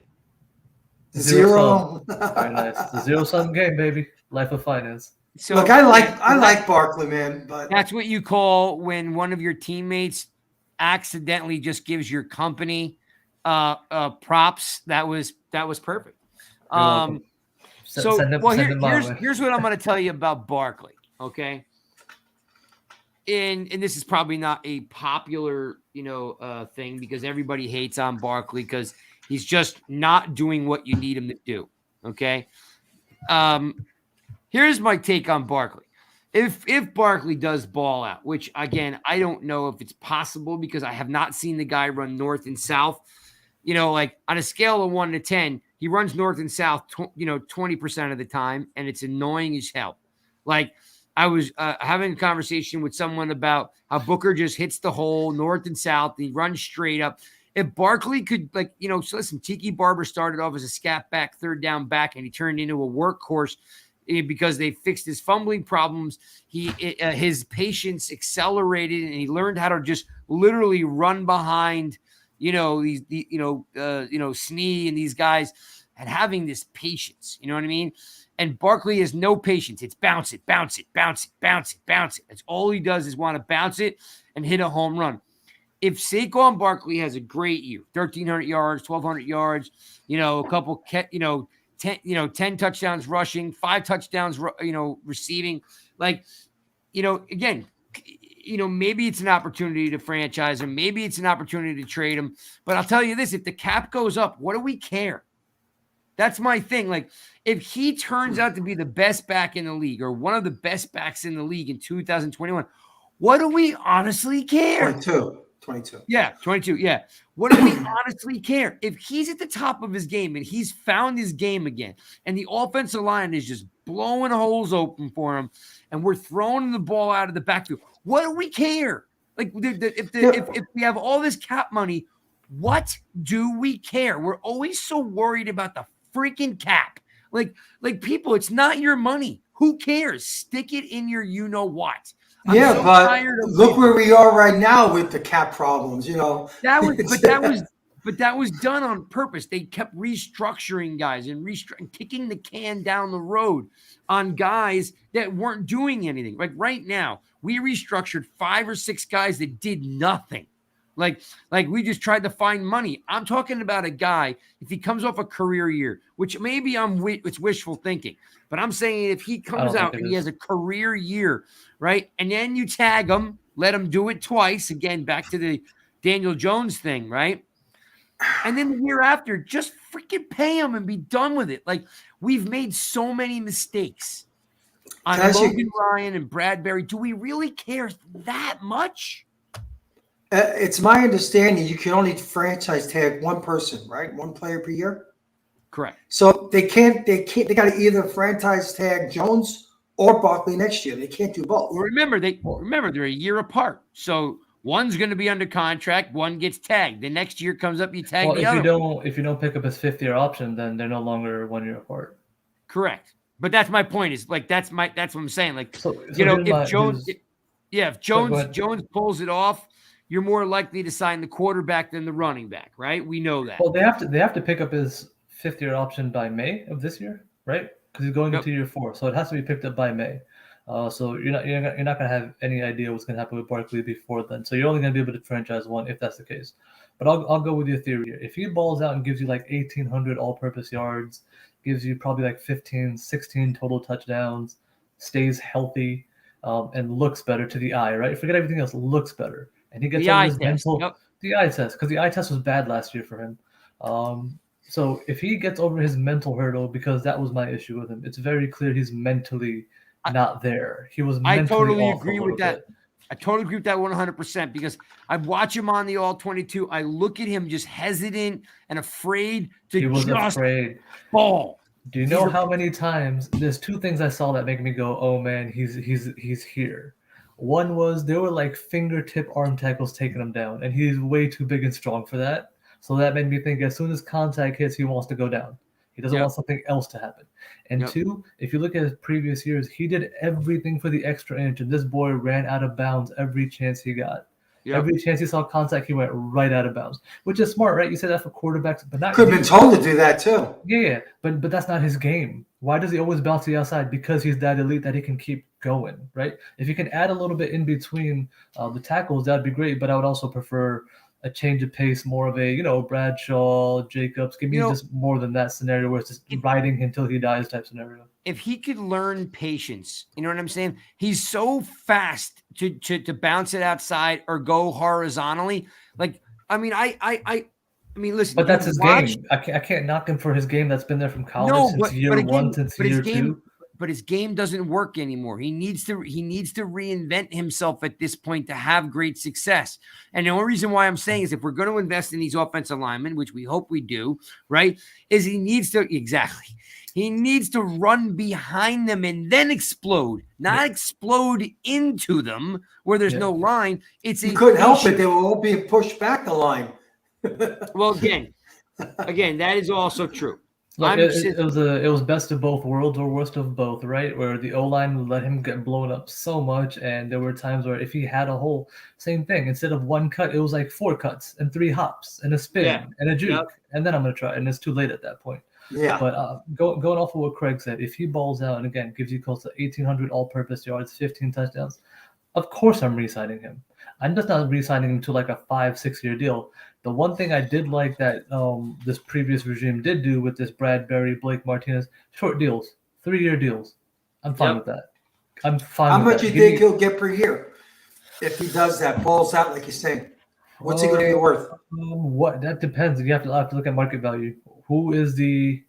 0. Very nice. It's a 0-sum game, baby. Life of finance. So, look, I like Barkley, man, but that's what you call when one of your teammates accidentally just gives your company props. That was perfect. Here's what I'm going to tell you about Barkley. Okay, and this is probably not a popular thing because everybody hates on Barkley because he's just not doing what you need him to do. Okay. Here's my take on Barkley. If Barkley does ball out, which again I don't know if it's possible because I have not seen the guy run north and south. Like on a scale of 1 to 10, he runs north and south 20% of the time, and it's annoying as hell. Like I was having a conversation with someone about how Booker just hits the hole north and south, and he runs straight up. If Barkley could, so listen, Tiki Barber started off as a scat back, 3rd down back, and he turned into a workhorse because they fixed his fumbling problems. His patience accelerated, and he learned how to just literally run behind, Snee and these guys, and having this patience. You know what I mean? And Barkley has no patience. It's bounce it, bounce it, bounce it, bounce it, bounce it. That's all he does is want to bounce it and hit a home run. If Saquon Barkley has a great year, 1,300 yards, 1,200 yards, a couple, 10 touchdowns rushing, 5 touchdowns, receiving. Like, again, maybe it's an opportunity to franchise him. Maybe it's an opportunity to trade him. But I'll tell you this, if the cap goes up, what do we care? That's my thing. Like, if he turns out to be the best back in the league or one of the best backs in the league in 2021, what do we honestly care? 22. Yeah, 22. Yeah. What do we honestly care? If he's at the top of his game and he's found his game again and the offensive line is just blowing holes open for him and we're throwing the ball out of the backfield, what do we care? Like, if we have all this cap money, what do we care? We're always so worried about the freaking cap. Like people, it's not your money. Who cares? Stick it in your what. But look where we are right now with the cap problems. That was done on purpose. They kept restructuring guys and kicking the can down the road on guys that weren't doing anything. Like right now, we restructured 5 or 6 guys that did nothing. Like we just tried to find money. I'm talking about a guy, if he comes off a career year, which maybe it's wishful thinking, but I'm saying if he comes out and he has a career year, right? And then you tag him, let him do it twice, again, back to the Daniel Jones thing, right? And then the year after, just freaking pay him and be done with it. Like, we've made so many mistakes on Logan Ryan and Bradbury. Do we really care that much? It's my understanding you can only franchise tag one person, right? One player per year. Correct. So they got to either franchise tag Jones or Barkley next year. They can't do both. Well, remember they're a year apart. So one's going to be under contract, one gets tagged. The next year comes up, you tag the other. If you don't pick up his 5th-year option, then they're no longer 1 year apart. Correct. But that's my point. Is like that's what I'm saying. Like, if Jones pulls it off, you're more likely to sign the quarterback than the running back, right? We know that. Well, they have to pick up his 5th-year option by May of this year, right? Because he's going into year 4, so it has to be picked up by May. So you're not going to have any idea what's going to happen with Barkley before then. So you're only going to be able to franchise one if that's the case. But I'll go with your theory here. If he balls out and gives you like 1,800 all-purpose yards, gives you probably like 15, 16 total touchdowns, stays healthy, and looks better to the eye, right? Forget everything else. Looks better. And he gets the eye test. The eye test, because the eye test was bad last year for him. So if he gets over his mental hurdle, because that was my issue with him, it's very clear he's mentally not there. He was. I totally agree with that. I totally agree with that 100% because I watch him on the All-22. I look at him just hesitant and afraid to afraid. Ball. Do you know how many times? There's 2 things I saw that make me go, "Oh man, he's here." One was there were like fingertip arm tackles taking him down, and he's way too big and strong for that. So that made me think as soon as contact hits, he wants to go down. He doesn't want something else to happen. And 2, if you look at his previous years, he did everything for the extra inch, and this boy ran out of bounds every chance he got. Every chance he saw contact, he went right out of bounds, which is smart, right? You said that for quarterbacks, but not. Could have been told to do that too. Yeah, but that's not his game. Why does he always bounce to the outside? Because he's that elite that he can keep going, right? If you can add a little bit in between the tackles, that'd be great. But I would also prefer a change of pace, more of a, Bradshaw, Jacobs. Give me just more than that scenario where it's just riding until he dies type scenario. If he could learn patience, you know what I'm saying? He's so fast to bounce it outside or go horizontally. Like, I mean, listen. But that's his game. I can't knock him for his game that's been there from college since year 1, since year 2. But his game doesn't work anymore. He needs to reinvent himself at this point to have great success. And the only reason why I'm saying is if we're going to invest in these offensive linemen, which we hope we do, right, is he needs to run behind them and then explode, not explode into them where there's no line. You couldn't help it. They were all being pushed back the line. Well, again, that is also true. Look, it was best of both worlds or worst of both, right? Where the O-line would let him get blown up so much, and there were times where if he had a hole, same thing. Instead of 1 cut, it was like 4 cuts and 3 hops and a spin and a juke, and then I'm going to try, and it's too late at that point. Yeah. But going off of what Craig said, if he balls out and again gives you close to 1,800 all-purpose yards, 15 touchdowns, of course I'm re-signing him. I'm just not re-signing him to like a 5-6 year deal. The one thing I did like that this previous regime did do with this Bradbury, Blake Martinez, short deals, 3-year deals. I'm fine with that. I'm fine How with much that. you think he'll get per year if he does that, balls out like you're saying? What's he going to be worth? What that depends. You have to look at market value. Who's the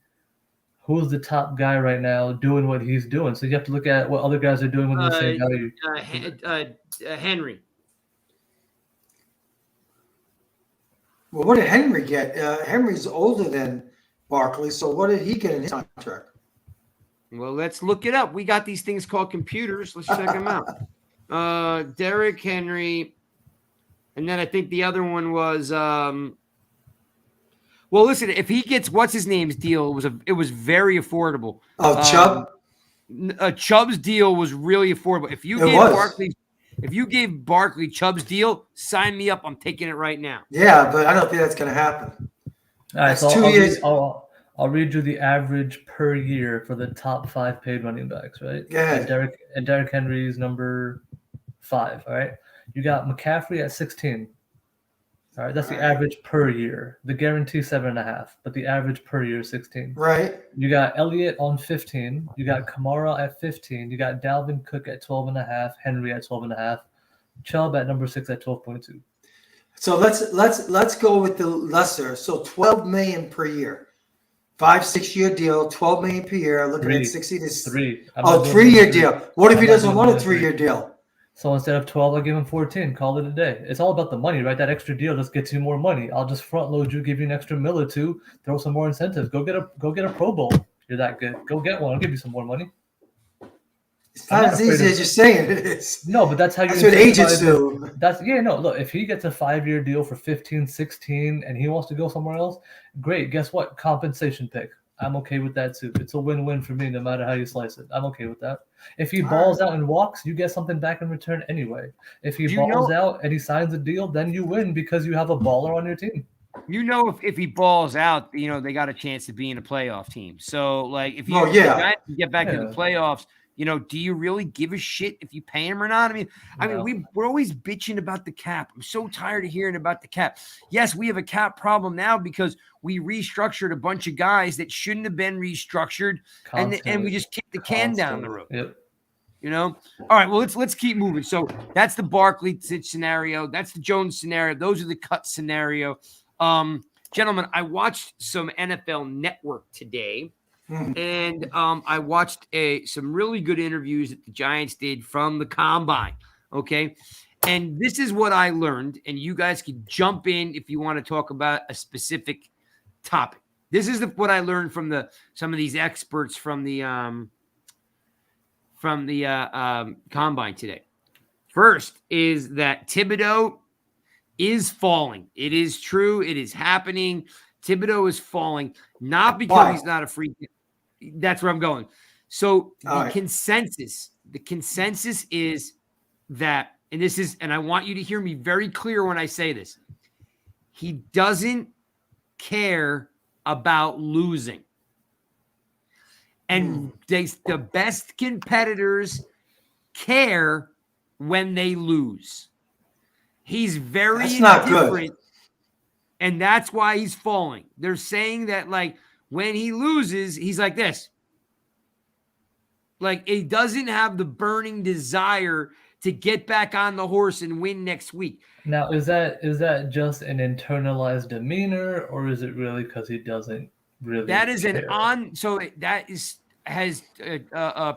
top guy right now doing what he's doing? So you have to look at what other guys are doing with the same value. Henry. Well, what did Henry get? Henry's older than Barkley, so what did he get in his contract? Well, let's look it up. We got these things called computers. Let's check them out. Derrick Henry, and then I think the other one was. Well, listen, if he gets what's his name's deal, it was very affordable. Oh, Chubb. Chubb's deal was really affordable. If you gave Barkley Chubb's deal, sign me up. I'm taking it right now. Yeah, but I don't think that's going to happen. All right, That's so 2 years. I'll read you the average per year for the top 5 paid running backs, right? Yeah. And Derrick Henry's number 5. All right, you got McCaffrey at 16. All right, that's the average per year. The guarantee 7.5, but the average per year is 16. Right. You got Elliott on 15. You got Kamara at 15. You got Dalvin Cook at 12.5. Henry at 12.5. Chubb at number 6 at 12.2. So let's go with the lesser. So $12 million per year, 5-6 year deal, $12 million per year. Looking at 60 to 3. 3-year deal. What if he doesn't want a 3-year deal? So instead of 12, I'll give him 14. Call it a day. It's all about the money, right? That extra deal just gets you more money. I'll just front load you, give you an extra $1 or $2 million, throw some more incentives. Go get a Pro Bowl. You're that good. Go get one. I'll give you some more money. It's not as easy as you're saying it is. No, but that's how That's what agents do. Look, if he gets a 5-year deal for 15, 16, and he wants to go somewhere else, great. Guess what? Compensation pick. I'm okay with that too. It's a win-win for me, no matter how you slice it. I'm okay with that. If he balls out and walks, you get something back in return anyway. If he balls out and he signs a deal, then you win because you have a baller on your team. You know, if he balls out, you know, they got a chance to be in a playoff team. So, like, if you get back to the playoffs, you know, do you really give a shit if you pay him or not? I mean, we're always bitching about the cap. I'm so tired of hearing about the cap. Yes, we have a cap problem now because we restructured a bunch of guys that shouldn't have been restructured, and we just kicked the can down the road. Yep. You know? All right, well, let's keep moving. So that's the Barkley scenario. That's the Jones scenario. Those are the cut scenario. Gentlemen, I watched some NFL Network today. And I watched some really good interviews that the Giants did from the Combine, okay? And this is what I learned, and you guys can jump in if you want to talk about a specific topic. This is what I learned from some of these experts from the Combine today. First is that Thibodeau is falling. It is true. It is happening. Thibodeau is falling, not because he's not a free. That's where I'm going. So the consensus is that, and I want you to hear me very clear when I say this. He doesn't care about losing. And the best competitors care when they lose. He's very indifferent. And that's why he's falling. They're saying that, like, when he loses, he's like this. Like, he doesn't have the burning desire to get back on the horse and win next week. Now, is that just an internalized demeanor, or is it really because he doesn't really That is care? has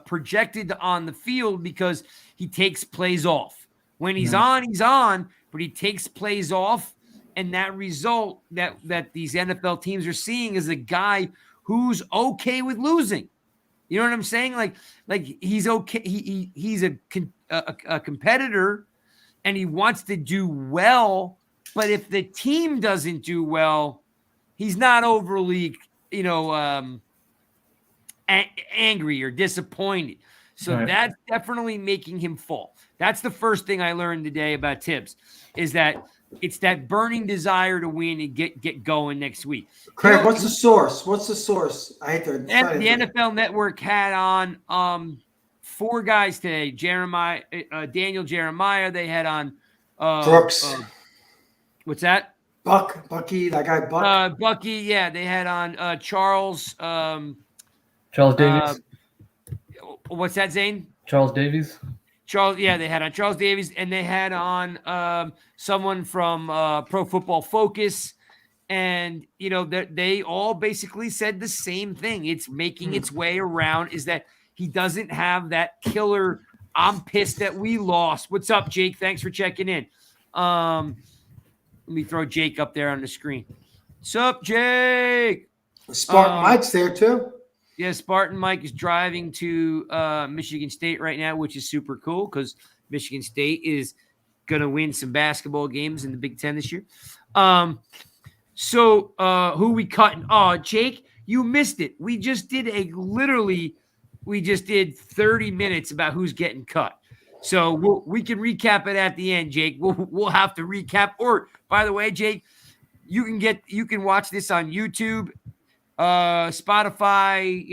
projected on the field because he takes plays off. When he's on, he's on, but he takes plays off. And that result that these NFL teams are seeing is a guy who's okay with losing. You know what I'm saying? Like he's okay. He's a competitor, and he wants to do well. But if the team doesn't do well, he's not overly, angry or disappointed. So that's definitely making him fall. That's the first thing I learned today about Tibbs, is that it's that burning desire to win and get going next week. Craig, what's the source? I hate to. The NFL Network had on 4 guys today. Daniel Jeremiah. They had on Brooks. What's that? Bucky, that guy Buck. Bucky, yeah, they had on Charles. Charles Davies. What's that, Zane? Charles Davies. Charles, yeah, they had on Charles Davies, and they had on someone from Pro Football Focus, and they all basically said the same thing. It's making its way around. Is that he doesn't have that killer? I'm pissed that we lost. What's up, Jake? Thanks for checking in. Let me throw Jake up there on the screen. What's up, Jake? Spartan Mike's there too. Yeah, Spartan Mike is driving to Michigan State right now, which is super cool because Michigan State is going to win some basketball games in the Big Ten this year. So who we cutting? Oh, Jake, you missed it. We just did 30 minutes about who's getting cut. So we can recap it at the end, Jake. We'll have to recap. Or, by the way, Jake, you can watch this on YouTube, Spotify,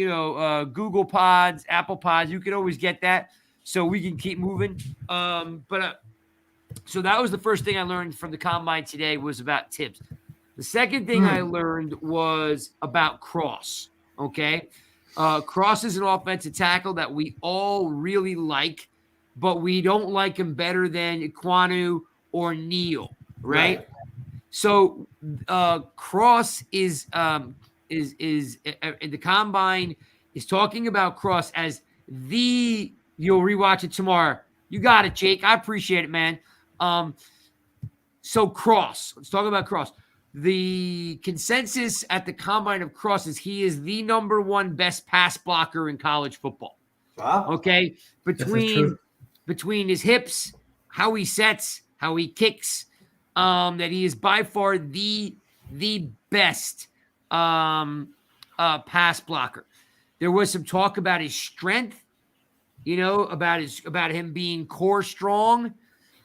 Google Pods, Apple Pods. You can always get that. So we can keep moving. So that was the first thing I learned from the combine today was about tips. The second thing I learned was about Cross. Okay, Cross is an offensive tackle that we all really like, but we don't like him better than Iquanu or Neal, right? So Cross is the combine is talking about Cross as the. You'll rewatch it tomorrow. You got it, Jake. I appreciate it, man. So Cross. Let's talk about Cross. The consensus at the combine of Cross is he is the number one best pass blocker in college football. Wow. Okay, between his hips, how he sets, how he kicks, that he is by far the best pass blocker. There was some talk about his strength, about him being core strong,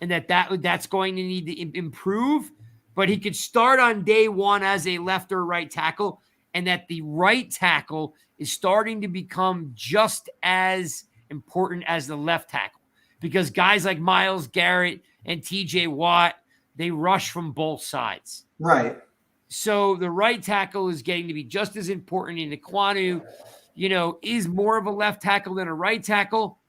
and that's going to need to improve. But he could start on day one as a left or right tackle, and that the right tackle is starting to become just as important as the left tackle. Because guys like Myles Garrett and TJ Watt, they rush from both sides. Right. So the right tackle is getting to be just as important. And Iquanu, is more of a left tackle than a right tackle.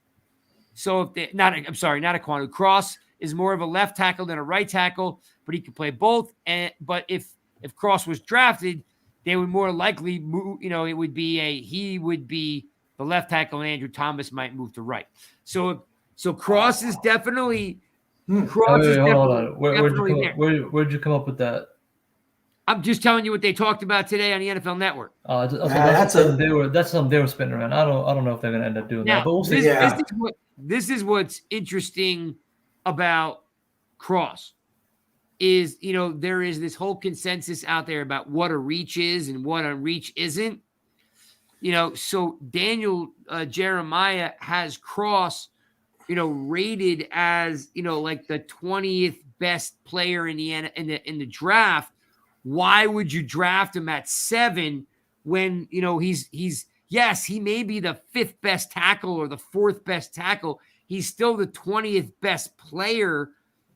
So not Iquanu. Cross is more of a left tackle than a right tackle, but he can play both. But if Cross was drafted, they would more likely move. It would be he would be the left tackle, and Andrew Thomas might move to right. So Cross is definitely. Cross is hold on. Where'd you come up with that? I'm just telling you what they talked about today on the NFL Network. That's something they were spinning around. I don't know if they're going to end up doing that, but we'll see. This is what's interesting about Cross is, there is this whole consensus out there about what a reach is and what a reach isn't. So Daniel Jeremiah has Cross, rated as, like the 20th best player in the draft. Why would you draft him at 7 when, yes, he may be the 5th best tackle or the 4th best tackle. He's still the 20th best player,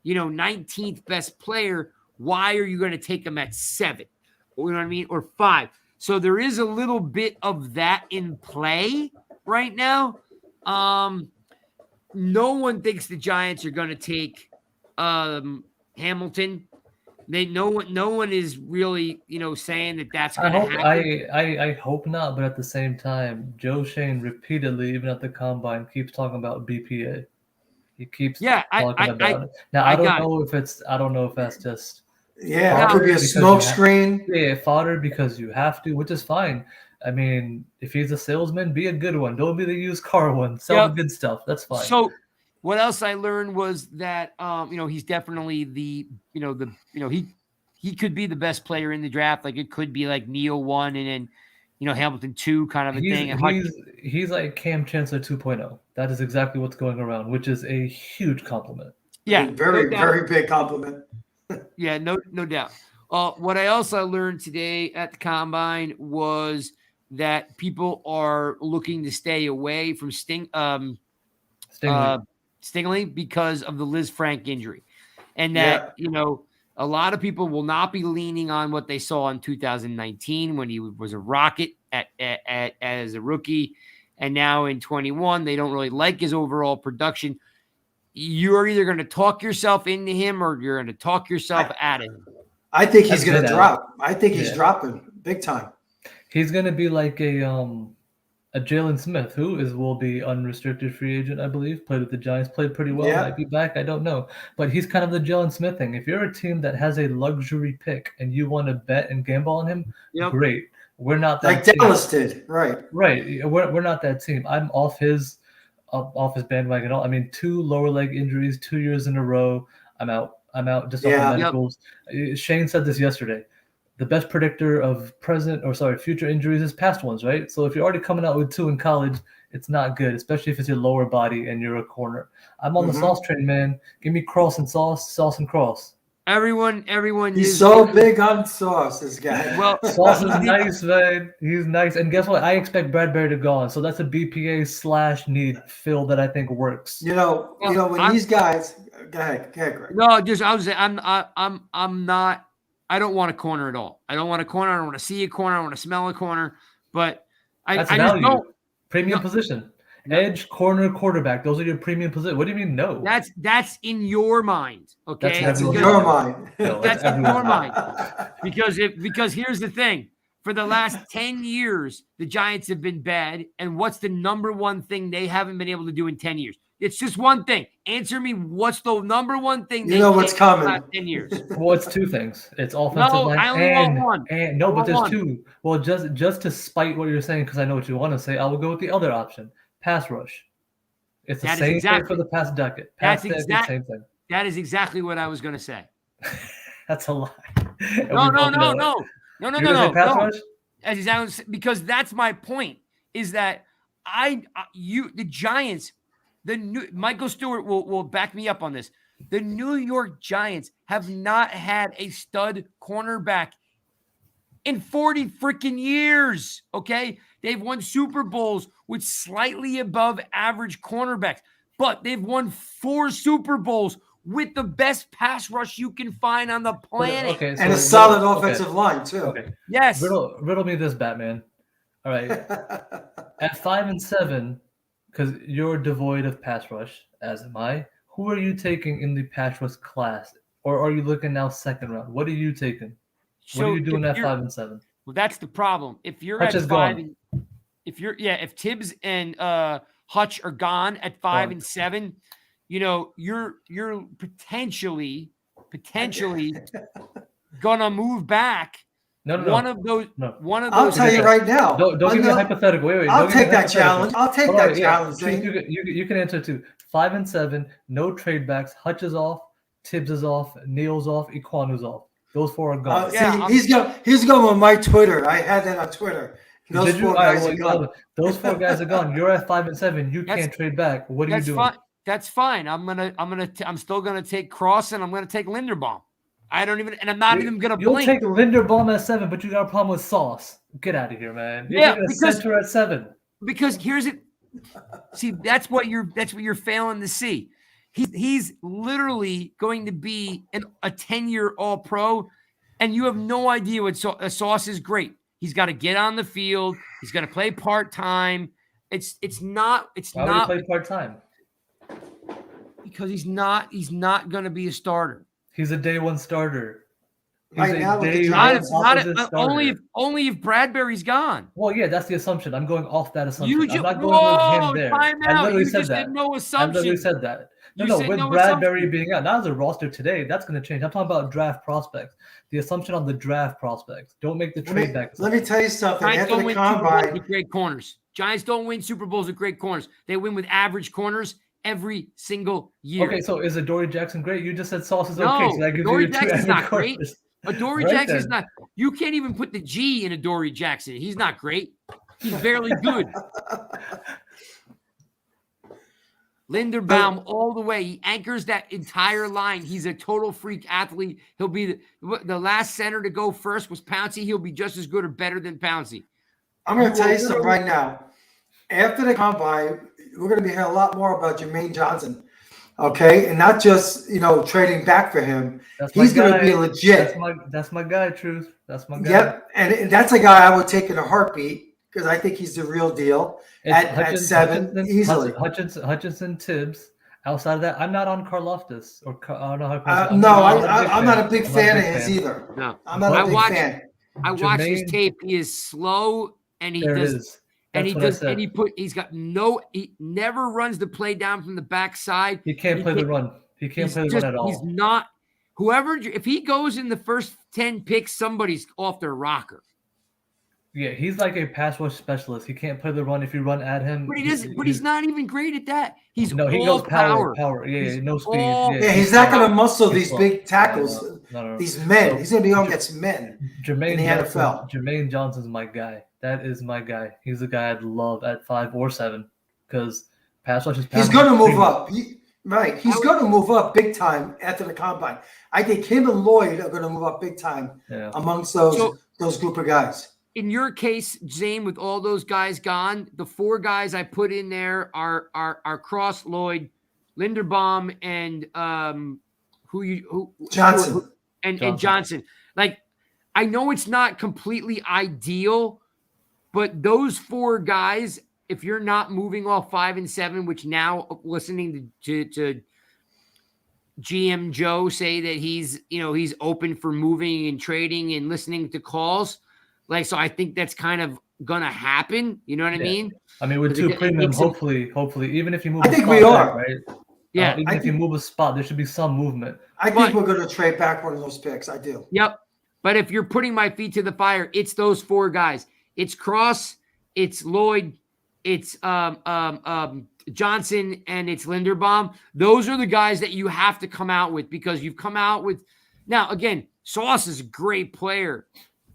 19th best player. Why are you going to take him at 7? You know what I mean? Or 5. So there is a little bit of that in play right now. No one thinks the Giants are going to take Hamilton. No one is really, saying that that's going to happen. I hope not, but at the same time, Joe Shane repeatedly, even at the combine, keeps talking about BPA. He keeps talking about it. Now I don't know if that's just it could be a smoke screen. Fodder because you have to, which is fine. I mean, if he's a salesman, be a good one. Don't be the used car one. Sell the good stuff. That's fine. So what else I learned was that he's definitely he could be the best player in the draft. Like it could be like Neal 1 and then Hamilton 2 kind of a thing. He's like Cam Chancellor 2.0. That is exactly what's going around, which is a huge compliment. Yeah, very very big compliment. Yeah, no doubt. What I also learned today at the combine was that people are looking to stay away from Stingley because of the Liz Frank injury. and that, a lot of people will not be leaning on what they saw in 2019 when he was a rocket as a rookie. And now in 21, they don't really like his overall production. You're either going to talk yourself into him or you're going to talk yourself out of him. I think he's going to drop. I think he's dropping big time. He's going to be like a Jalen Smith, who will be unrestricted free agent, I believe. Played with the Giants, played pretty well. Yeah. Might be back, I don't know. But he's kind of the Jalen Smith thing. If you're a team that has a luxury pick and you want to bet and gamble on him, great. We're not that like Dallas did, right? Right. We're not that team. I'm off his bandwagon. I mean, 2 lower leg injuries, 2 years in a row. I'm out just off the medicals. Shane said this yesterday. The best predictor of future injuries is past ones, right? So if you're already coming out with 2 in college, it's not good, especially if it's your lower body and you're a corner. I'm on the Sauce train, man. Give me Cross and Sauce, Sauce and Cross. Everyone. He's so big on Sauce, this guy. Well, Sauce is nice, man. He's nice. And guess what? I expect Bradbury to go on. So that's a BPA/need fill that I think works. When these guys go ahead, Greg. No, I was saying I'm not. I don't want a corner at all. I don't want a corner. I don't want to see a corner. I don't want to smell a corner. But I just don't. Premium position. Edge, corner, quarterback. Those are your premium positions. What do you mean no? That's in your mind. Okay. That's in your mind. That's in your mind. Because here's the thing. For the last 10 years, the Giants have been bad. And what's the number one thing they haven't been able to do in 10 years? It's just one thing. Answer me. What's the number one thing they what's coming in the last 10 years? Well, it's 2 things. It's offensive line. I only want one. But there's 2. Well, just to spite what you're saying, because I know what you want to say, I will go with the other option. Pass rush. It's the same thing for the past decade. Same thing. That is exactly what I was going to say. That's a lie. No. Pass rush? Because that's my point. Is that the Giants, Michael Stewart will back me up on this. The New York Giants have not had a stud cornerback in 40 freaking years. Okay, they've won Super Bowls with slightly above average cornerbacks, but they've won 4 Super Bowls with the best pass rush you can find on the planet. Okay, and a solid offensive line too. Okay. Yes. Riddle me this, Batman. All right. At 5-7, because you're devoid of pass rush, as am I. Who are you taking in the pass rush class, or are you looking now second round? What are you taking? What are you doing at 5-7? Well, that's the problem. If you're Hutch at 5, if Tibbs and Hutch are gone at 5 and 7, you're potentially gonna move back. One of those. I'll tell you right now. Don't give me a hypothetical. Wait. I'll take that challenge. Challenge. You can answer too. 5-7, no trade backs. Hutch is off. Tibbs is off. Neal's off. Equanu's off. Those 4 are gone. He's going on my Twitter. I had that on Twitter. Those 4 guys are gone. Those 4 guys are gone. You're at 5-7. You can't trade back. What are you doing? That's fine. I'm still gonna take Cross and I'm gonna take Linderbaum. I'm not even gonna blink. You'll take Linderbaum at 7, but you got a problem with Sauce. Get out of here, man. You're taking a center at 7. Because here's it. See, that's what you're failing to see. He's literally going to be a 10-year All-Pro, and you have no idea what Sauce is great. He's got to get on the field. He's got to play part-time. It's not. Why would he play part-time? Because he's not going to be a starter. He's a day 1 starter. Right now, only if Bradbury's gone. Well, yeah, that's the assumption. I'm going off that assumption. I'm not going with him there. I literally said that. No assumption. I literally said that. No, with Bradbury being out, not as a roster today, that's going to change. I'm talking about draft prospects. The assumption on the draft prospects. Don't make the trade back. Let me tell you something. Giants don't win Super Bowls with great corners. Giants don't win Super Bowls with great corners. They win with average corners every single year. Okay, so is a Dory Jackson great? You just said Sauce is okay. So that gives Dory you Jackson's not great. A Dory Jackson's then. not. You can't even put the G in a Dory Jackson. He's not great. He's barely good. Linderbaum all the way. He anchors that entire line. He's a total freak athlete. He'll be the last center to go first was Pouncey. He'll be just as good or better than Pouncey. I'm going to tell you something right now. After the combine, we're going to be hearing a lot more about Jermaine Johnson. okay, and not just trading back for him. He's going to be legit. That's my guy, Truth. That's my guy. Yep, and that's a guy I would take in a heartbeat because I think he's the real deal at 7 easily. Hutchinson, Tibbs. Outside of that, I'm not on Karloftis or I don't know how to pronounce I'm not a big fan of his either. No, I'm not a big fan. I watched his tape. He is slow, and he does. And he never runs the play down from the backside. He can't play the run. He can't play the run at all. He's not. If he goes in the first 10 picks, somebody's off their rocker. Yeah, he's like a pass rush specialist. He can't play the run if you run at him. But he's not even great at that. He goes power. Yeah, no speed. He's not going to muscle these big tackles. No. These men. He's going to be going against men in the NFL. Jermaine Johnson's my guy. That is my guy. He's the guy I'd love at 5 or 7 because pass rush is power. He's going to move up. He's going to move up big time after the combine. I think him and Lloyd are going to move up big time amongst those group of guys. In your case, Zane, with all those guys gone, the 4 guys I put in there are Cross, Lloyd, Linderbaum, and Johnson. And Johnson. Like, I know it's not completely ideal, but those 4 guys, if you're not moving off 5 and 7, which now listening to GM Joe say that he's open for moving and trading and listening to calls. Like, so I think that's kind of going to happen. You know what I mean? I mean, with 2 premium, hopefully, even if you move I think we are. Right? Yeah. Even if you move a spot, there should be some movement. I think we're going to trade back one of those picks. I do. Yep. But if you're putting my feet to the fire, it's those 4 guys. It's Cross, it's Lloyd, it's Johnson, and it's Linderbaum. Those are the guys that you have to come out with because you've come out with. Now, again, Sauce is a great player.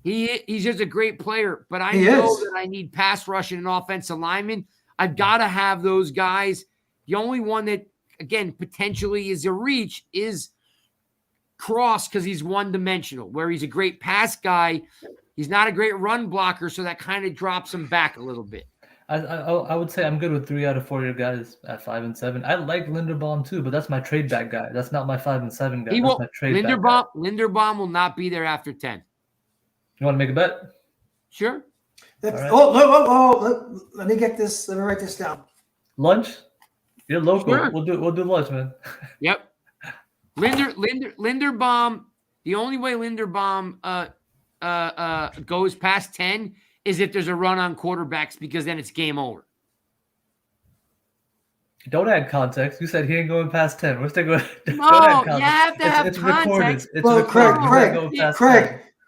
He's just a great player, but I know that I need pass rush and an offensive lineman. I've got to have those guys. The only one that, again, potentially is a reach is Cross because he's one-dimensional, where he's a great pass guy. He's not a great run blocker, so that kind of drops him back a little bit. I would say I'm good with 3 out of 4 of your guys at 5 and 7. I like Linderbaum too, but that's my trade back guy. That's not my 5 and 7 guy. Linderbaum will not be there after 10. You want to make a bet? Sure. Right. Oh, let me get this. Let me write this down. Lunch? You're local. Sure. We'll do lunch, man. Yep. Linderbaum. The only way Linderbaum goes past 10 is if there's a run on quarterbacks because then it's game over. Don't add context. You said he ain't going past 10. We're still going. No, you have to have context. It's recorded.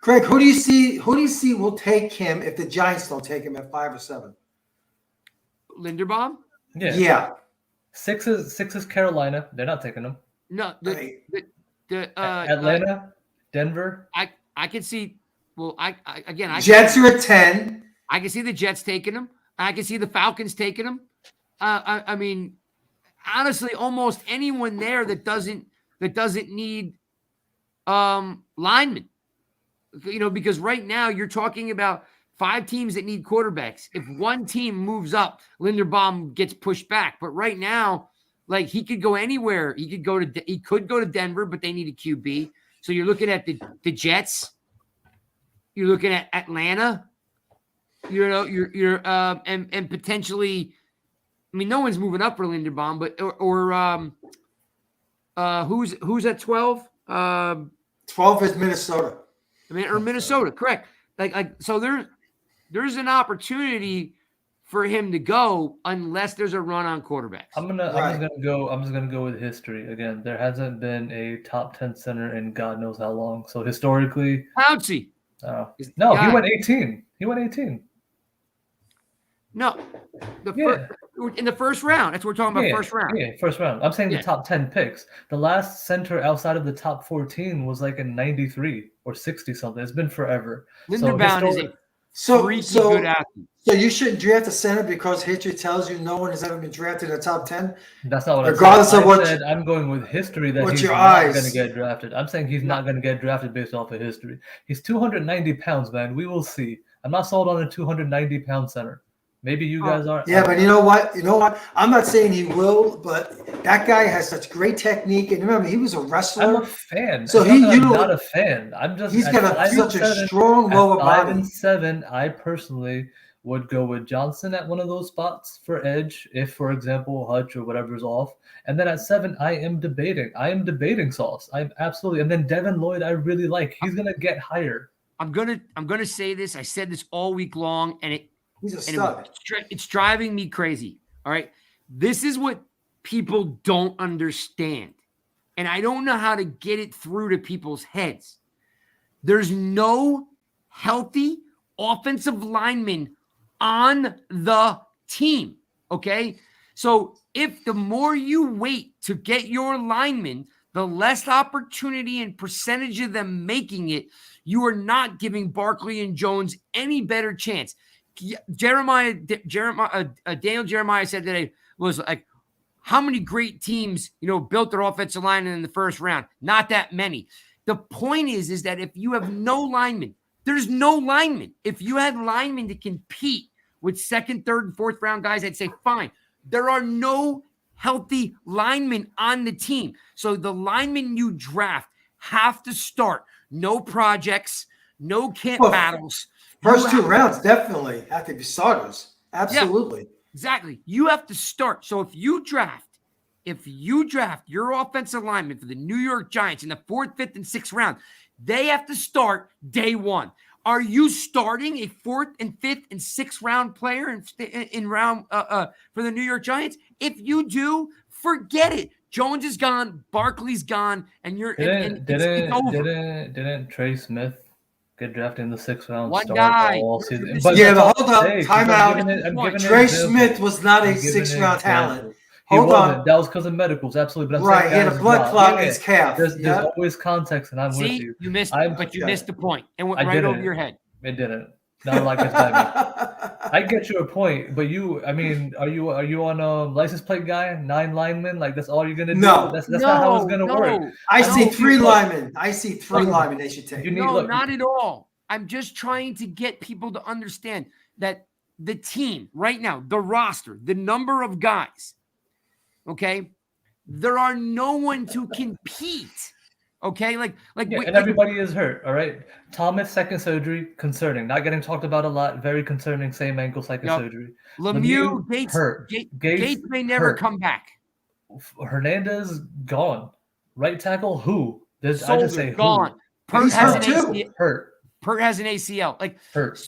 Craig, who do you see will take him if the Giants don't take him at 5 or 7? Linderbaum? Yeah. 6 is Carolina. They're not taking him. No, Atlanta, Denver. I can see. Well, Jets are at 10. I can see the Jets taking him. I can see the Falcons taking him. I mean, honestly, almost anyone there that doesn't need linemen. Because right now you're talking about 5 teams that need quarterbacks. If one team moves up, Linderbaum gets pushed back. But right now, like, he could go anywhere. He could go to Denver, but they need a QB. So you're looking at the Jets. You're looking at Atlanta. You're and potentially. I mean, no one's moving up for Linderbaum, but who's at 12? 12 is Minnesota. Or Minnesota, correct? So there's an opportunity for him to go unless there's a run on quarterbacks. I'm just gonna go with history again. There hasn't been a top 10 center in God knows how long. So historically, Pouncey. No, he went 18. No, in the first round. That's what we're talking about. First round. Yeah, first round. I'm saying the top 10 picks. The last center outside of the top 14 was like in 93 or 60 something. It's been forever. Linderbaum is a freaky good athlete. So you shouldn't draft a center because history tells you no one has ever been drafted in the top 10? That's not what Regardless I said. of what said, I'm going with history that he's not going to get drafted. I'm saying he's not going to get drafted based off of history. He's 290 pounds, man. We will see. I'm not sold on a 290-pound center. Maybe you guys are. Yeah, but you know what? I'm not saying he will, but that guy has such great technique. And remember, he was a wrestler. I'm a fan. So I'm not a fan. I'm just he's got such a strong lower body. 5 and 7, I personally would go with Johnson at one of those spots for edge, if, for example, Hutch or whatever's off. And then at 7, I am debating Sauce. I'm absolutely. And then Devin Lloyd, I really like. He's gonna get higher. I'm gonna say this. I said this all week long, and he's a stud. It's driving me crazy. All right, this is what people don't understand, and I don't know how to get it through to people's heads. There's no healthy offensive lineman on the team, okay? So if the more you wait to get your lineman, the less opportunity and percentage of them making it, you are not giving Barkley and Jones any better chance. Daniel Jeremiah said today was like, how many great teams, built their offensive line in the first round? Not that many. The point is that if you have no linemen, there's no linemen. If you had linemen to compete with second, third, and fourth round guys, I'd say fine. There are no healthy linemen on the team. So the linemen you draft have to start. No projects, no camp battles. First 2 rounds definitely have to be starters. Absolutely. Yeah, exactly. You have to start. So if you draft your offensive lineman for the New York Giants in the 4th, 5th, and 6th round, they have to start day 1. Are you starting a 4th and 5th and 6th round player in round for the New York Giants? If you do, forget it. Jones is gone, Barkley's gone, and it's over. Didn't Trey Smith get drafted in the 6th round? One guy. All season? But hold up, time out. Trey Smith was not a 6th round talent. Hold on. That was because of medicals, absolutely. But right, he had a blood clot in his calf. There's always context, and I'm with you. You missed the point. It went right over your head. It didn't. Not like it's I get your point, but are you on a license plate guy? 9 linemen? Like that's all you're gonna do? No. That's not how it's gonna work. I see 3 linemen. I see 3 linemen they should take. Not at all. I'm just trying to get people to understand that the team right now, the roster, the number of guys. Okay, there are no one to compete. Okay, and everybody is hurt. All right, Thomas second surgery, concerning, not getting talked about a lot. Very concerning. Same ankle second surgery. Lemieux Gates hurt. Gates may never come back. Hernandez gone. Right tackle who? I just say gone. Pert has an ACL. Hurt. Pert has an ACL. Hurt.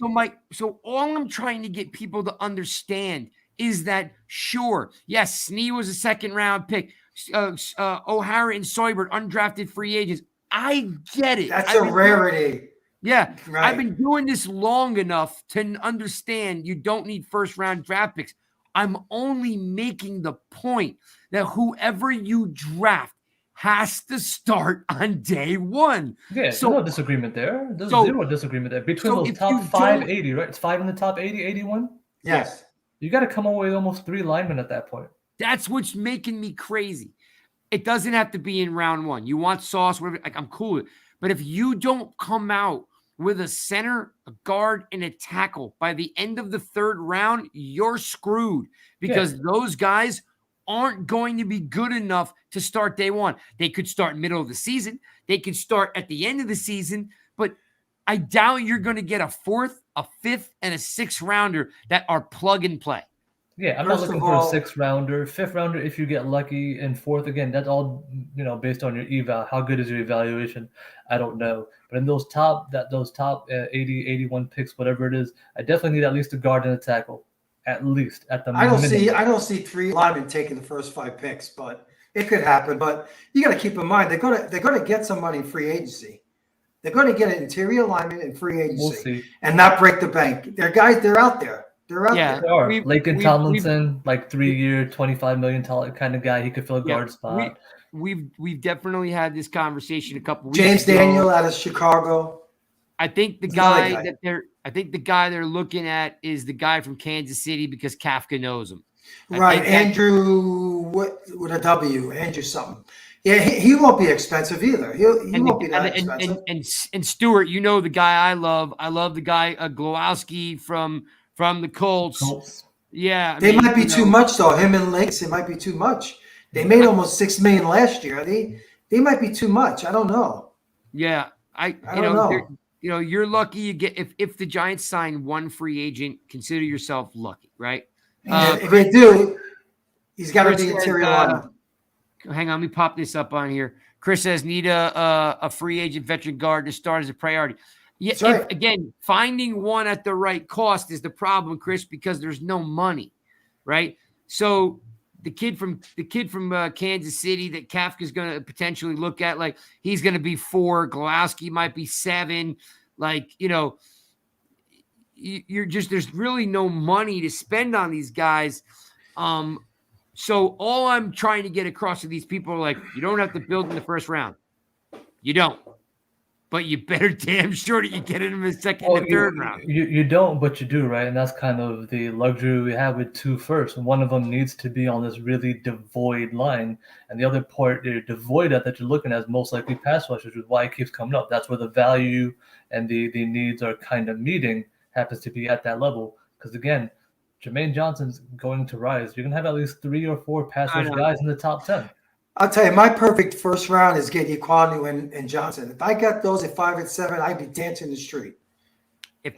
So all I'm trying to get people to understand is that sure, yes, Snee was a 2nd round pick. O'Hara and Soybert, undrafted free agents. I get it. That's a rarity. Yeah. Right. I've been doing this long enough to understand you don't need 1st round draft picks. I'm only making the point that whoever you draft has to start on day 1. Yeah, so no disagreement there. There's zero disagreement there. Between those top 580, right? It's 5 in the top 80, 81? Yes. You got to come away with almost 3 linemen at that point. That's what's making me crazy. It doesn't have to be in round 1. You want Sauce, whatever, I'm cool with it. But if you don't come out with a center, a guard, and a tackle by the end of the 3rd round, you're screwed because those guys aren't going to be good enough to start day 1. They could start middle of the season. They could start at the end of the season, but I doubt you're going to get a 4th, a 5th, and a 6th rounder that are plug and play. Yeah, I'm not looking for a 6th rounder, 5th rounder if you get lucky, and 4th again. That's all based on your eval. How good is your evaluation? I don't know. But in those top 80, 81 picks, whatever it is, I definitely need at least a guard and a tackle, at least at the minimum. I don't see 3 linemen taking the first 5 picks, but it could happen. But you got to keep in mind they're going to get somebody in free agency. They're going to get an interior lineman in free agency and not break the bank. They're guys. They're out there. They're out there. They are. Laken Tomlinson, 3-year, $25 million kind of guy. He could fill a guard spot. We've definitely had this conversation a couple weeks James ago. Daniel out of Chicago. I think the guy they're looking at is the guy from Kansas City because Kafka knows him. Right, Andrew with a W, Andrew something. Yeah, he won't be expensive either. He won't be that expensive. And Stewart, the guy I love. I love the guy Glowowski from the Colts. Yeah, They might be too much though. Him and Lynx, it might be too much. They made almost $6 million last year. They might be too much. I don't know. Yeah, I don't know. You're lucky you get if the Giants sign one free agent, consider yourself lucky, right? If they do, he's got to be interior lineman. Hang on, let me pop this up on here. Chris says need a free agent veteran guard to start as a priority. Yeah, right. Again, finding one at the right cost is the problem, Chris, because there's no money, right? So the kid from Kansas City that Kafka's going to potentially look at, like he's going to be 4, Glasky might be 7, like you're just there's really no money to spend on these guys. So all I'm trying to get across to these people are like, you don't have to build in the first round, you don't. But you better damn sure that you get it in the second and third round. You don't, but you do, right? And that's kind of the luxury we have with 2 firsts. One of them needs to be on this really devoid line, and the other part devoid that you're looking at is most likely pass rushers, which is why it keeps coming up. That's where the value and the needs are kind of meeting, happens to be at that level. Because again, Jermaine Johnson's going to rise. You're going to have at least 3 or 4 pass rush guys in the top 10. I'll tell you, my perfect first round is getting Iquanu and Johnson. If I got those at 5 and 7, I'd be dancing in the street.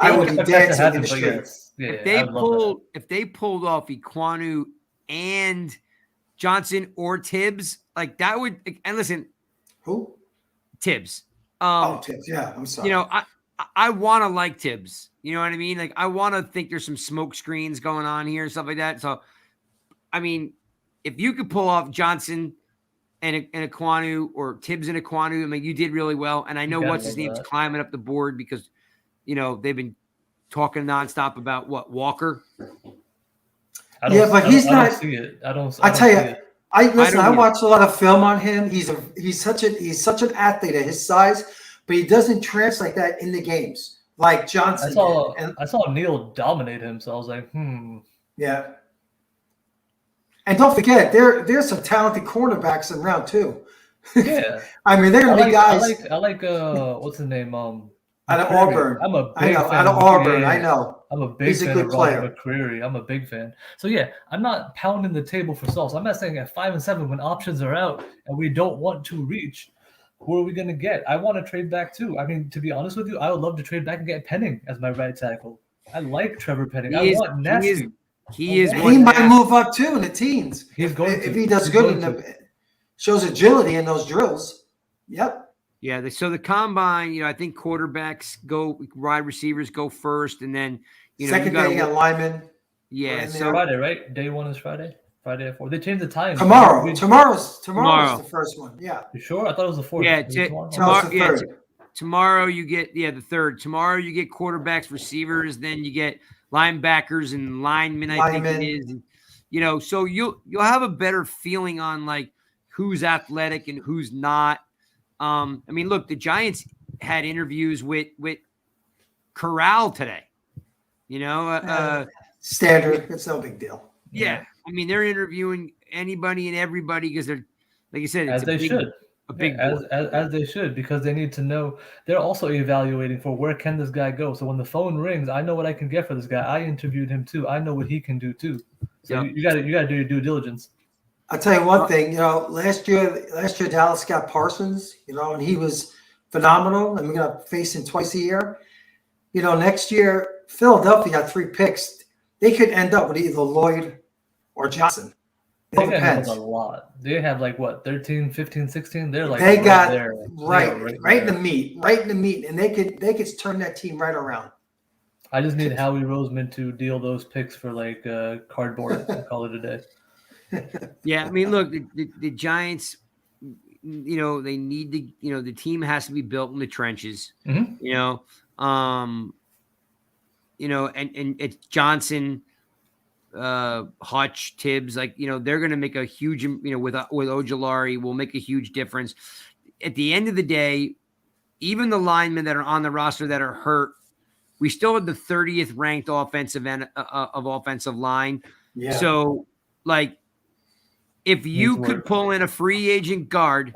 I would be dancing in the street. If they pulled off Iquanu and Johnson or Tibbs, like that would. And listen, who? Tibbs. Tibbs. Yeah, I'm sorry. I want to like Tibbs. You know what I mean? Like I want to think there's some smoke screens going on here and stuff like that. So, I mean, if you could pull off Johnson and Iquanu or Tibbs and Iquanu, I mean, you did really well. And I know what's his name's climbing up the board because, they've been talking nonstop about what, Walker? But he's not. I don't see it. I tell you, I watched a lot of film on him. He's such an athlete at his size, but he doesn't translate that in the games like Johnson. I saw Neal dominate him, so I was like, Yeah. And don't forget, there's some talented cornerbacks in round 2. Yeah, I mean they're gonna be guys. I like what's his name? Out of Auburn. I'm a big fan out of Auburn. I know. I'm a big fan of Roger McCreary. I'm a big fan. So yeah, I'm not pounding the table for sauce. I'm not saying at 5 and 7 when options are out and we don't want to reach. Who are we gonna get? I want to trade back too. I mean, to be honest with you, I would love to trade back and get Penning as my right tackle. I like Trevor Penning. I want nasty. He might move up too in the teens. He's going if he does good shows agility in those drills. Yep. Yeah. So the combine, I think quarterbacks wide receivers go first, and then second day you got linemen. Yeah. So Friday, right? Day 1 is Friday. Friday at 4. They changed the time. Tomorrow's the first one. Yeah. You sure? I thought it was the 4th. Yeah. Tomorrow you get the 3rd. Tomorrow you get quarterbacks, receivers, then you get linebackers and linemen, I think it is. And, so you'll have a better feeling on like who's athletic and who's not. I mean, look, the Giants had interviews with Corral today. Standard. It's no big deal. Yeah. I mean, they're interviewing anybody and everybody because they're, like you said, as they should. As they should, because they need to know. They're also evaluating for where can this guy go. So when the phone rings, I know what I can get for this guy. I interviewed him too. I know what he can do too. So you got to do your due diligence. I'll tell you one thing. Last year Dallas got Parsons. And he was phenomenal. And we're gonna face him twice a year. Next year Philadelphia got 3 picks. They could end up with either Lloyd or Johnson. They have a lot. They have 13, 15, 16. They're they got there. Right in the meat, and they could turn that team right around. I just need Howie Roseman to deal those picks for cardboard and call it a day. Yeah, I mean, look, the Giants, they need to, the team has to be built in the trenches. Mm-hmm. And it's Johnson, Hutch, Tibbs, they're going to make a huge, with Ojulari will make a huge difference. At the end of the day, even the linemen that are on the roster that are hurt, we still have the 30th ranked offensive end of offensive line. Yeah. So, if you could pull in a free agent guard,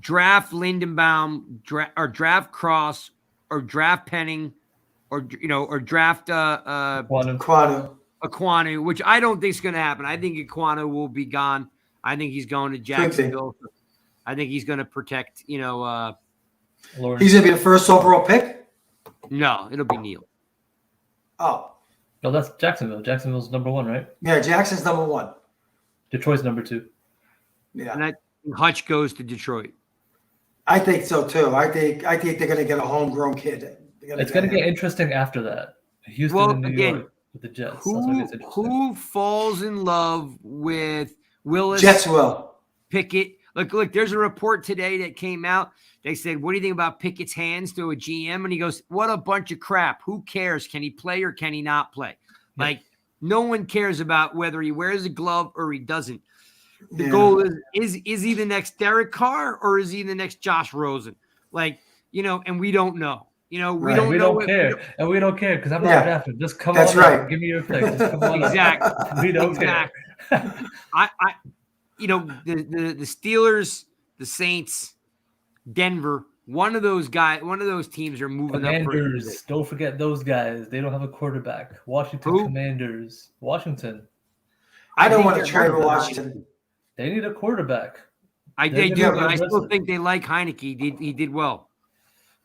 draft Lindenbaum, or draft Cross, or draft Penning, or draft Quanu. Aquanu, which I don't think is going to happen. I think Aquanu will be gone. I think he's going to Jacksonville. I think he's going to protect, He's going to be the first overall pick? No, it'll be Neal. Oh. No, that's Jacksonville. Jacksonville's number 1, right? Yeah, Jackson's number 1. Detroit's number 2. Yeah. And Hutch goes to Detroit. I think so too. I think they're going to get a homegrown kid. It's going to get interesting after that. Houston and New York with the Jets. Who falls in love with Willis? Jets will. Pickett. Look, there's a report today that came out. They said, what do you think about Pickett's hands to a GM? And he goes, what a bunch of crap. Who cares? Can he play or can he not play? Yeah. Like, no one cares about whether he wears a glove or he doesn't. The goal is he the next Derek Carr or is he the next Josh Rosen? Like, and we don't know. We don't care. And we don't care because I'm not drafted. Just come on. That's right. Give me your pick. Just come on. Exactly. We don't care. The Steelers, the Saints, Denver, one of those teams are moving Commanders, up. Don't forget those guys. They don't have a quarterback. Washington Commanders. Washington. I don't want to trade with Washington. They need a quarterback. They do, but I still think they like Heineke. He did well.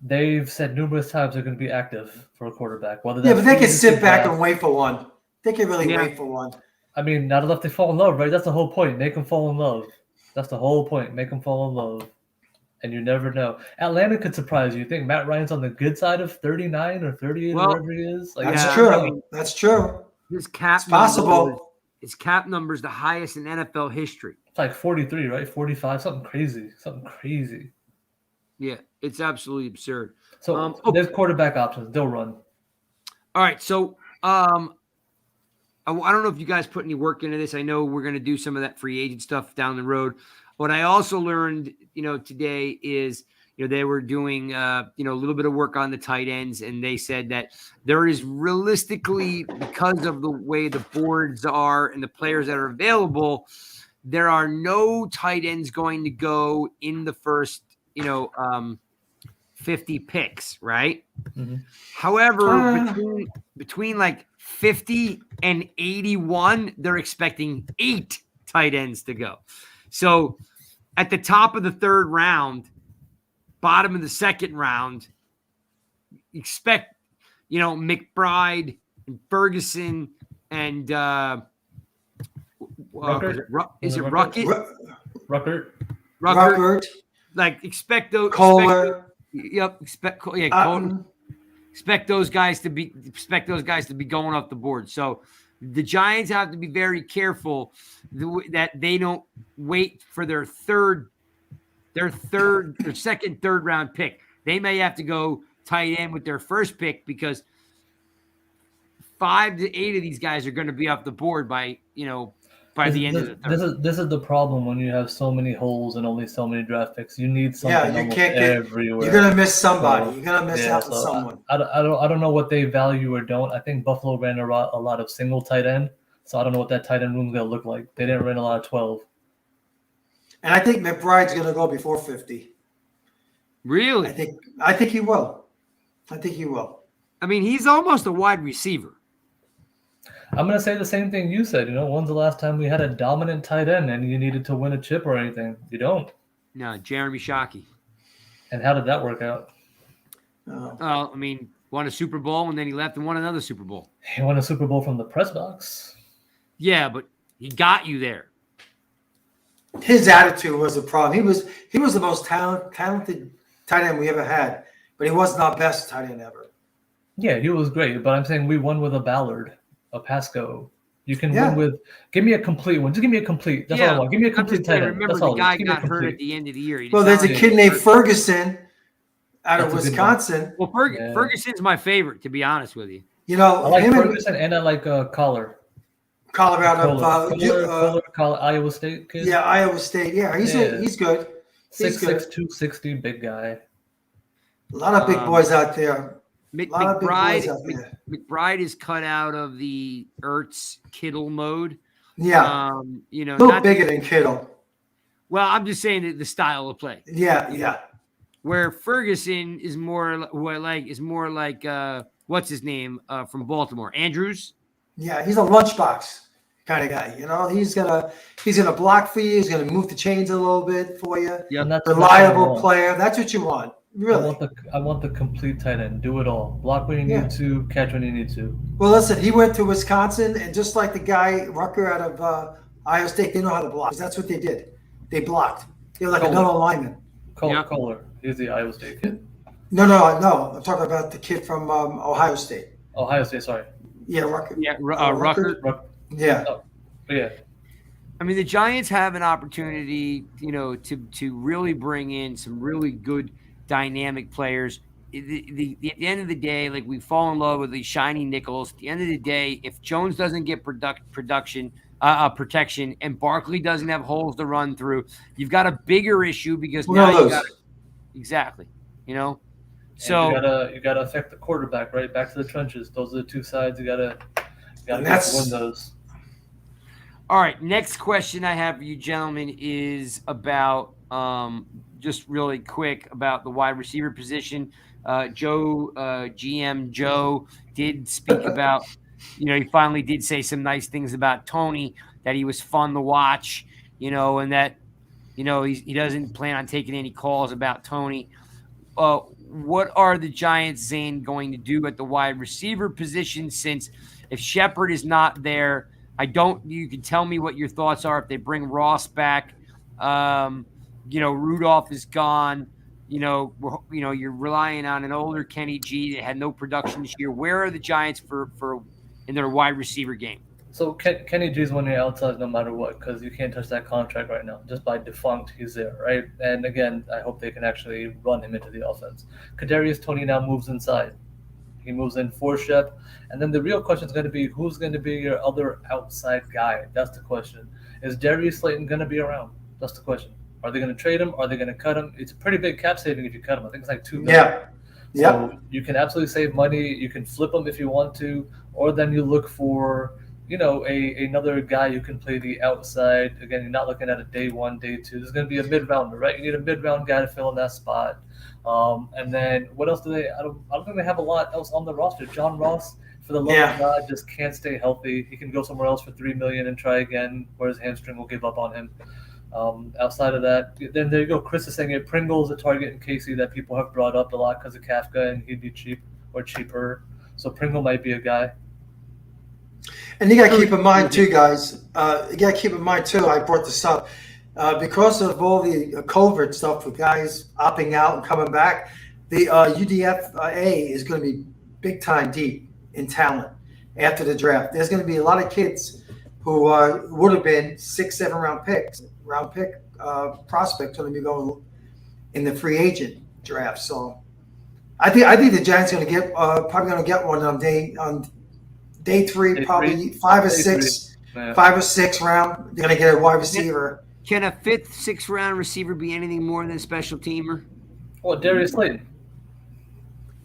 They've said numerous times they're going to be active for a quarterback. But they can sit back and wait for one. They can really wait for one. I mean, not unless they fall in love, right? That's the whole point. Make them fall in love. That's the whole point. Make them fall in love. And you never know. Atlanta could surprise you. You think Matt Ryan's on the good side of 39 or 38 or whatever he is? That's true. That's true. His cap possible. His cap number is the highest in NFL history. It's like 43, right? 45, something crazy. Yeah, it's absolutely absurd. So there's quarterback options. They'll run. All right, so I don't know if you guys put any work into this. I know we're going to do some of that free agent stuff down the road. What I also learned, today is, they were doing, a little bit of work on the tight ends, and they said that there is realistically, because of the way the boards are and the players that are available, there are no tight ends going to go in the first, 50 picks, right? Mm-hmm. However, between like 50 and 81, they're expecting 8 tight ends to go. So at the top of the 3rd round, bottom of the 2nd round, expect, McBride and Ferguson and is it Ruckert? Ruckert. Like expect those. Kohler. Expect those guys to be going off the board. So the Giants have to be very careful that they don't wait for their second, 3rd round pick. They may have to go tight end with their first pick because 5 to 8 of these guys are going to be off the board by the end of the 3rd. This is the problem when you have so many holes and only so many draft picks. You need something you can't everywhere. You're gonna miss somebody. You're gonna miss out on someone. I don't know what they value or don't. I think Buffalo ran a lot of single tight end, so I don't know what that tight end room is gonna look like. They didn't run a lot of 12. And I think McBride's gonna go before 50. Really? I think he will. I mean, he's almost a wide receiver. I'm going to say the same thing you said. When's the last time we had a dominant tight end and you needed to win a chip or anything? You don't. No, Jeremy Shockey. And how did that work out? Won a Super Bowl and then he left and won another Super Bowl. He won a Super Bowl from the press box. Yeah, but he got you there. His attitude was a problem. He was the most talented tight end we ever had, but he wasn't our best tight end ever. Yeah, he was great, but I'm saying we won with a Ballard. A Pasco. You can win with. Give me a complete one. Just give me a complete. That's all I want. Give me a complete tight end. Remember, the guy got hurt at the end of the year. Well, there's a kid named Ferguson out of Wisconsin. Well, Ferguson's my favorite, to be honest with you. I like Ferguson and I like Collar. Colorado, Iowa State kid. Yeah, Iowa State. Yeah, he's good. 6'6", 260, big guy. A lot of big boys out there. McBride is cut out of the Ertz Kittle mode. Yeah. A little bigger than Kittle. Well, I'm just saying that the style of play. Yeah. Where Ferguson is more, who I like, is more like what's his name from Baltimore, Andrews. Yeah, he's a lunchbox kind of guy. You know, he's gonna block for you. He's gonna move the chains a little bit for you. Yeah, And that's Reliable player. That's what you want. Really. I want the complete tight end. Do it all. Block when you Yeah. need to, catch when you need to. Well, listen, he went to Wisconsin, and just like the guy Rucker out of Iowa State, they know how to block. That's what they did. They blocked. They were like Kohler. another lineman. Kohler. He's the Iowa State kid. No. I'm talking about the kid from Ohio State. Ohio State, sorry. Yeah, Rucker. Yeah, Rucker. Yeah. Oh, yeah. I mean, the Giants have an opportunity, to really bring in some really good dynamic players. At the end of the day, like, we fall in love with these shiny nickels. At the end of the day, if Jones doesn't get protection, and Barkley doesn't have holes to run through, you've got a bigger issue because We're now gonna you got lose. exactly, So you gotta affect the quarterback, right? Back to the trenches. Those are the two sides. You gotta win those. All right, next question I have for you gentlemen is about just really quick about the wide receiver position. GM Joe did speak about, he finally did say some nice things about Tony, that he was fun to watch, and that, he doesn't plan on taking any calls about Tony. What are the Giants, Zane, going to do at the wide receiver position, since if Shepard is not there, you can tell me what your thoughts are if they bring Ross back. Rudolph is gone. You're relying on an older Kenny G that had no production this year. Where are the Giants for in their wide receiver game? So Kenny G is one of your outsides no matter what, because you can't touch that contract right now. Just by defunct, he's there, right? And again, I hope they can actually run him into the offense. Kadarius Toney now moves inside. He moves in for Shep. And then the real question is going to be, who's going to be your other outside guy? That's the question. Is Darius Slayton going to be around? That's the question. Are they going to trade him? Are they going to cut him? It's a pretty big cap saving if you cut him. I think it's like $2 million. Yeah. So you can absolutely save money. You can flip him if you want to, or then you look for, another guy who can play the outside. Again, you're not looking at a day one, day two. There's going to be a mid-rounder, right? You need a mid-round guy to fill in that spot. And then what else do they? I don't think they have a lot else on the roster. John Ross, for the love of God, just can't stay healthy. He can go somewhere else for $3 million and try again, where his hamstring will give up on him. Outside of that, then there you go. Chris is saying it. Pringle's a target in Casey that people have brought up a lot because of Kafka, and he'd be cheap or cheaper. So Pringle might be a guy. And you got to keep in mind too, guys. You got to keep in mind too. I brought this up because of all the COVID stuff with guys opting out and coming back. The UDFA is going to be big time deep in talent after the draft. There's going to be a lot of kids who would have been 6-7 round pick prospects going to be going in the free agent draft. So I think the Giants are going to get probably going to get one on day three, probably 5 or 6 round. They're going to get a wide receiver. Can a 5th, 6th round receiver be anything more than a special teamer? Well, Darius Slayton.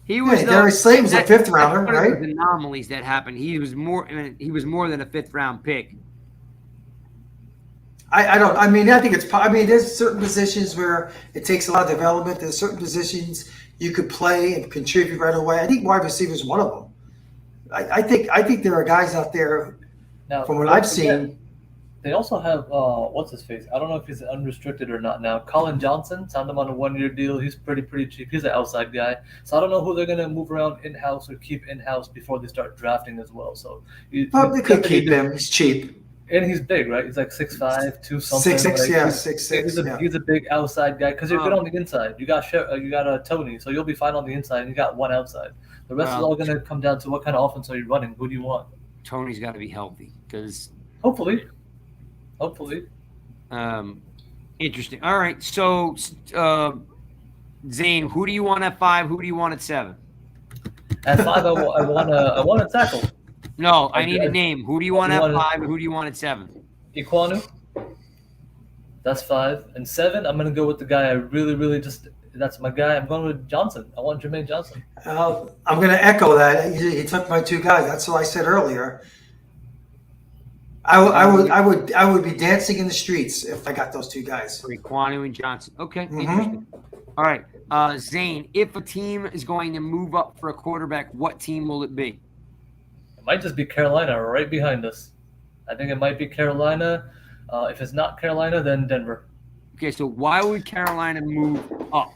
Darius Slayton's a 5th rounder, right? Anomalies that happened. He was more than a 5th round pick. I think it's. There's certain positions where it takes a lot of development. There's certain positions you could play and contribute right away. I think wide receiver is one of them. I think there are guys out there, now, from what I've seen. They also have what's his face? I don't know if he's unrestricted or not now. Colin Johnson, signed him on a 1-year deal. He's pretty cheap. He's an outside guy. So I don't know who they're going to move around in-house or keep in-house before they start drafting as well. So they could keep him. He's cheap. And he's big, right? He's like 6'5", 2 something. 6'6", like, 6'6". He's a big outside guy because you're good on the inside. You got Tony, so you'll be fine on the inside. And you got one outside. The rest is all going to come down to what kind of offense are you running? Who do you want? Tony's got to be healthy because hopefully. Interesting. All right. So, Zane, who do you want at 5? Who do you want at 7? At 5, I want to tackle. No, I need a name. Who do you want at 5? Who do you want at 7? Iquanu. That's 5. And 7, I'm going to go with the guy I really just. That's my guy. I'm going with Johnson. I want Jermaine Johnson. I'm going to echo that. He took my 2 guys. That's what I said earlier. I would be dancing in the streets if I got those 2 guys. Iquanu and Johnson. Okay, interesting. All right, Zane. If a team is going to move up for a quarterback, what team will it be? might just be Carolina right behind us. I think it might be Carolina. If it's not Carolina, then Denver. Okay, so why would Carolina move up?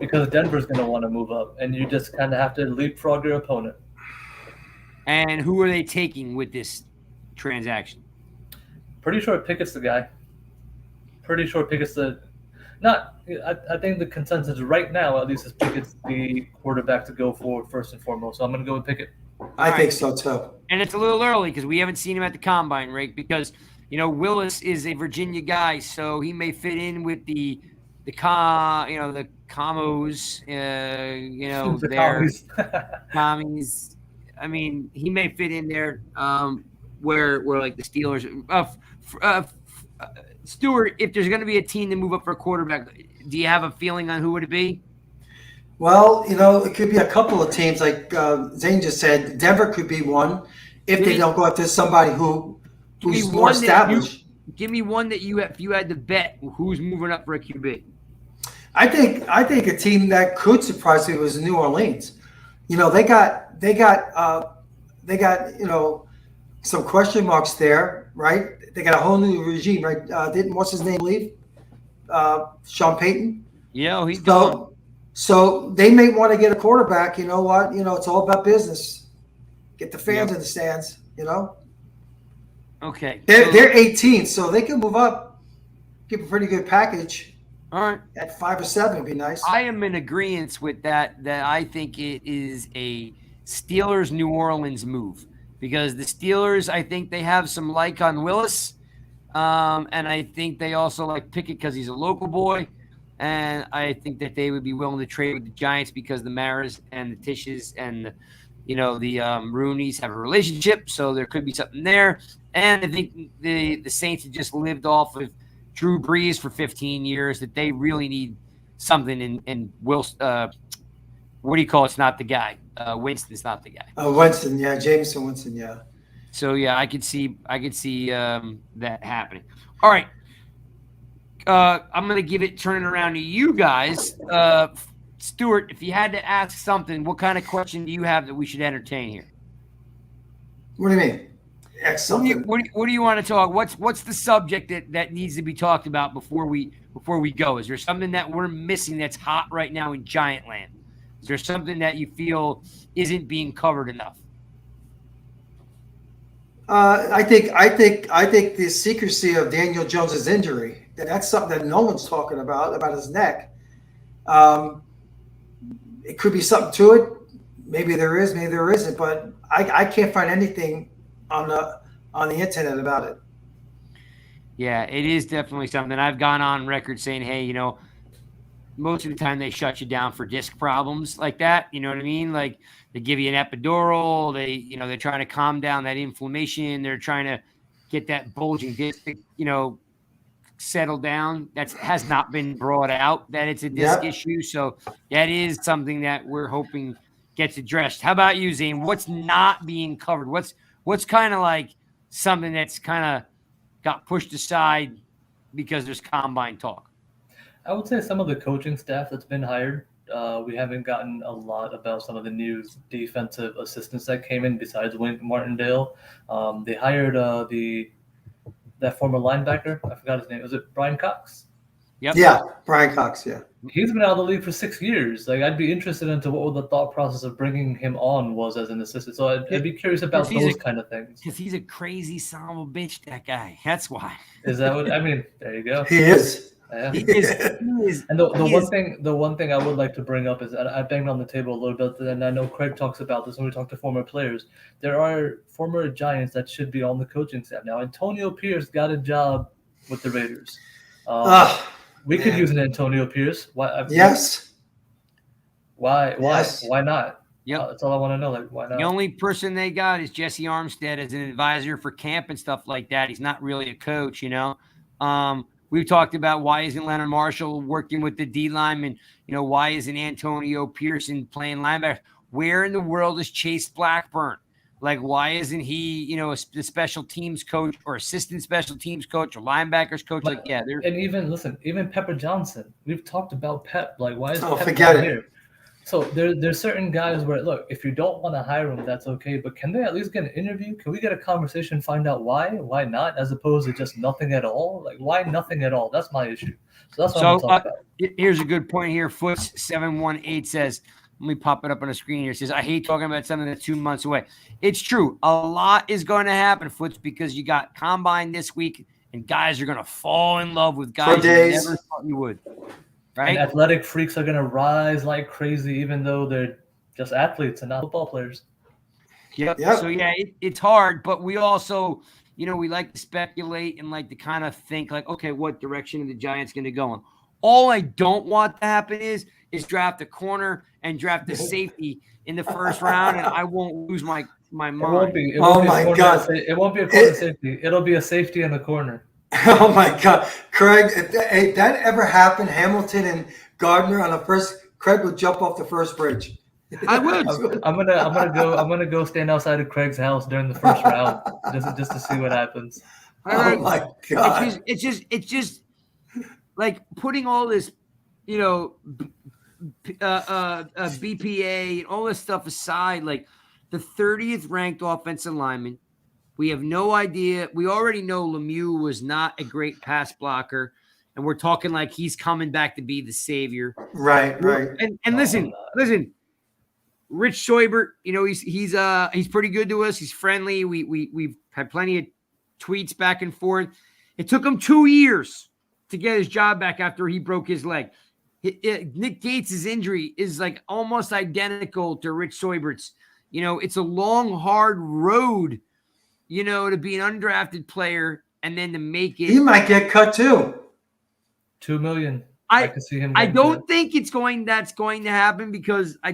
Because Denver's going to want to move up, and you just kind of have to leapfrog your opponent. And who are they taking with this transaction? Pretty sure Pickett's the guy. Pretty sure Pickett's the not. I think the consensus right now, at least, is Pickett's the quarterback to go for first and foremost. So I'm going to go with Pickett. I think so too. And it's a little early because we haven't seen him at the combine, right? Because Willis is a Virginia guy, so he may fit in with the commos, The their commies. I mean, he may fit in there where like the Steelers. Stuart, if there's going to be a team to move up for a quarterback, do you have a feeling on who would it be? Well, it could be a couple of teams. Like Zane just said, Denver could be one if they don't go after somebody who's more established. Give me one that if you had to bet who's moving up for a QB. I think a team that could surprise me was New Orleans. They got some question marks there, right? They got a whole new regime, right? What's his name leave? Sean Payton. Yeah, he's gone. So they may want to get a quarterback. You know what? It's all about business. Get the fans in the stands. Okay. They're 18, so they can move up, give a pretty good package. All right. At 5 or 7 would be nice. I am in agreement with that I think it is a Steelers New Orleans move because the Steelers, I think they have some like on Willis, and I think they also like Pickett because he's a local boy, and I think that they would be willing to trade with the Giants because the Maras and the Tishes and the Rooneys have a relationship, so there could be something there. And I think the Saints have just lived off of Drew Brees for 15 years that they really need something in Wilson. What do you call it? It's not the guy. Winston's not the guy. Winston, yeah. Jameson Winston, yeah. So, yeah, I could see that happening. All right. I'm going to turn it around to you guys. Stuart, if you had to ask something, what kind of question do you have that we should entertain here? What do you mean? What do you want to talk? What's the subject that needs to be talked about before we go? Is there something that we're missing that's hot right now in Giantland? Is there something that you feel isn't being covered enough? I think the secrecy of Daniel Jones's injury, that's something that no one's talking about his neck. It could be something to it. Maybe there is, maybe there isn't, but I can't find anything on the internet about it. Yeah, it is definitely something. I've gone on record saying, hey, most of the time they shut you down for disc problems like that. You know what I mean? Like they give you an epidural. They're trying to calm down that inflammation. They're trying to get that bulging disc, settle down. That has not been brought out that it's a disc issue. So that is something that we're hoping gets addressed. How about you, Zane? What's not being covered? What's kind of like something that's kind of got pushed aside because there's combine talk? I would say some of the coaching staff that's been hired. We haven't gotten a lot about some of the new defensive assistants that came in besides Wink Martindale. They hired that former linebacker. I forgot his name. Was it Brian Cox? Yep. Yeah, Brian Cox, yeah. He's been out of the league for 6 years. Like, I'd be interested into what the thought process of bringing him on was as an assistant. So I'd be curious about those kind of things. Because he's a crazy son of a bitch, that guy. That's why. Is that what I mean? There you go. He is. Yeah. He is. And the one thing I would like to bring up is I banged on the table a little bit, and I know Craig talks about this when we talk to former players. There are former Giants that should be on the coaching staff now. Antonio Pierce got a job with the Raiders. We could use an Antonio Pierce. Why? Yes. Why? Yes. Why not? Yep. That's all I want to know. Like, why not? The only person they got is Jesse Armstead as an advisor for camp and stuff like that. He's not really a coach, We've talked about why isn't Leonard Marshall working with the D lineman? Why isn't Antonio Pearson playing linebacker? Where in the world is Chase Blackburn? Like, why isn't he, the special teams coach or assistant special teams coach or linebackers coach? And even Pepper Johnson. We've talked about Pep. Like, why is Pep forget not it. here? So there's certain guys where, look, if you don't want to hire them, that's okay. But can they at least get an interview? Can we get a conversation, find out why not, as opposed to just nothing at all? Like, why nothing at all? That's my issue. So that's what I'm talking about. Here's a good point here. Foots718 says, let me pop it up on the screen here. It says, I hate talking about something that's 2 months away. It's true. A lot is going to happen, Foots, because you got Combine this week, and guys are going to fall in love with guys you never thought you would. Right? And athletic freaks are going to rise like crazy, even though they're just athletes and not football players. Yep. So, yeah, it's hard, but we also, we like to speculate and like to kind of think like, okay, what direction are the Giants going to go in? All I don't want to happen is draft a corner and draft a safety in the first round, and I won't lose my mind. It won't be a corner safety. It'll be a safety in the corner. Oh my God, Craig! If that ever happened, Hamilton and Gardner on the first, Craig would jump off the first bridge. I would. I'm gonna go stand outside of Craig's house during the first round just to see what happens. Oh my God! It's just like putting all this, BPA and all this stuff aside. Like the 30th ranked offensive lineman. We have no idea. We already know Lemieux was not a great pass blocker, and we're talking like he's coming back to be the savior. Right. And listen, Rich Seubert, he's pretty good to us. He's friendly. We've had plenty of tweets back and forth. It took him 2 years to get his job back after he broke his leg. Nick Gates' injury is like almost identical to Rich Seubert's. It's a long, hard road. To be an undrafted player and then to make it. He might get cut too. $2 million. I can see him. I don't think that's going to happen because I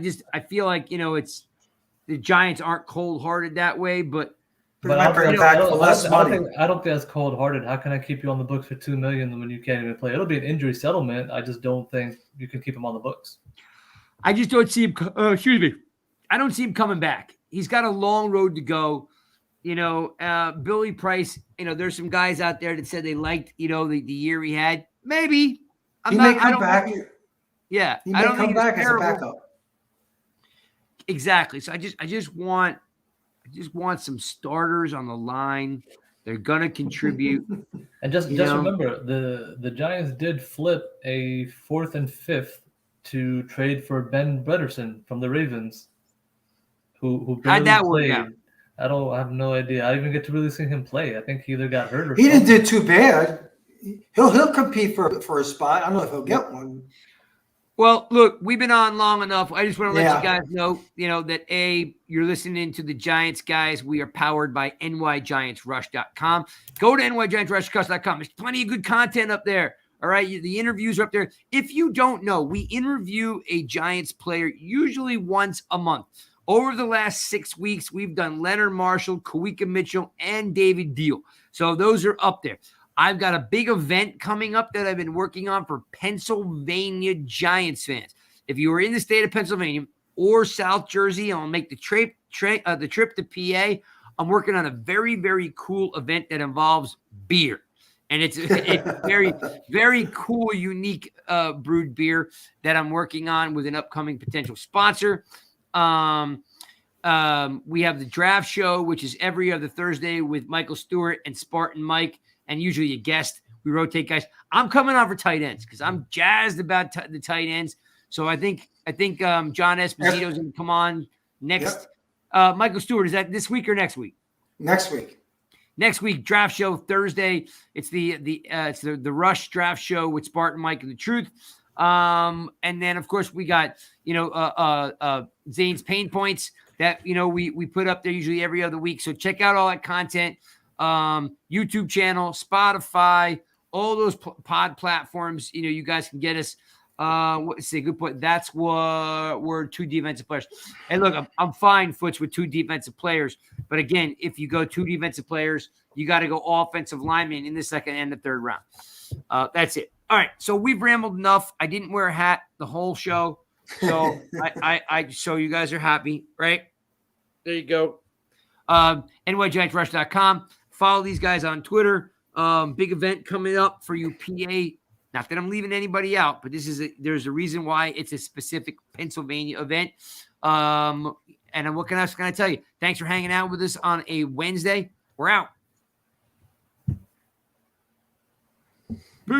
feel like, it's the Giants aren't cold-hearted that way, but I don't think that's cold-hearted. How can I keep you on the books for $2 million when you can't even play? It'll be an injury settlement. I just don't think you can keep him on the books. I just don't see him. I don't see him coming back. He's got a long road to go. Billy Price, there's some guys out there that said they liked, the year he had. Maybe. He may come back. Yeah. He may come back as a backup. Exactly. So I just want some starters on the line. They're going to contribute. And just remember, the Giants did flip a 4th and 5th to trade for Ben Brotherson from the Ravens, who how'd that work out? I have no idea. I didn't even get to really see him play. I think he either got hurt or he didn't do too bad. He'll compete for a spot. I don't know if he'll get one. Well, look, we've been on long enough. I just want to let you guys know, that you're listening to the Giants guys. We are powered by nygiantsrush.com. Go to nygiantsrush.com. There's plenty of good content up there. All right. The interviews are up there. If you don't know, we interview a Giants player usually once a month. Over the last 6 weeks, we've done Leonard Marshall, Kawika Mitchell, and David Deal. So those are up there. I've got a big event coming up that I've been working on for Pennsylvania Giants fans. If you are in the state of Pennsylvania or South Jersey, I'll make the trip to PA. I'm working on a very, very cool event that involves beer. And it's very, very cool, unique brewed beer that I'm working on with an upcoming potential sponsor. We have the draft show, which is every other Thursday with Michael Stewart and Spartan Mike, and usually a guest. We rotate guys. I'm coming on for tight ends because I'm jazzed about the tight ends. So I think John Esposito is going to come on next. Yep. Michael Stewart, is that this week or next week? Next week. Next week, draft show Thursday. It's the Rush draft show with Spartan Mike and the Truth. And then of course we got Zane's Pain Points that we put up there usually every other week. So check out all that content. YouTube channel, Spotify, all those pod platforms. You guys can get us. Say good point. That's what we're 2 defensive players. And look, I'm fine, Foots, with 2 defensive players. But again, if you go 2 defensive players, you got to go offensive linemen in the second and the third round. That's it. All right. So we've rambled enough. I didn't wear a hat the whole show. So so you guys are happy, right? There you go. nygiantsrush.com. Follow these guys on Twitter. Big event coming up for you PA Not that I'm leaving anybody out, but there's a reason why it's a specific Pennsylvania event. And what else can I tell you? Thanks for hanging out with us on a Wednesday. We're out.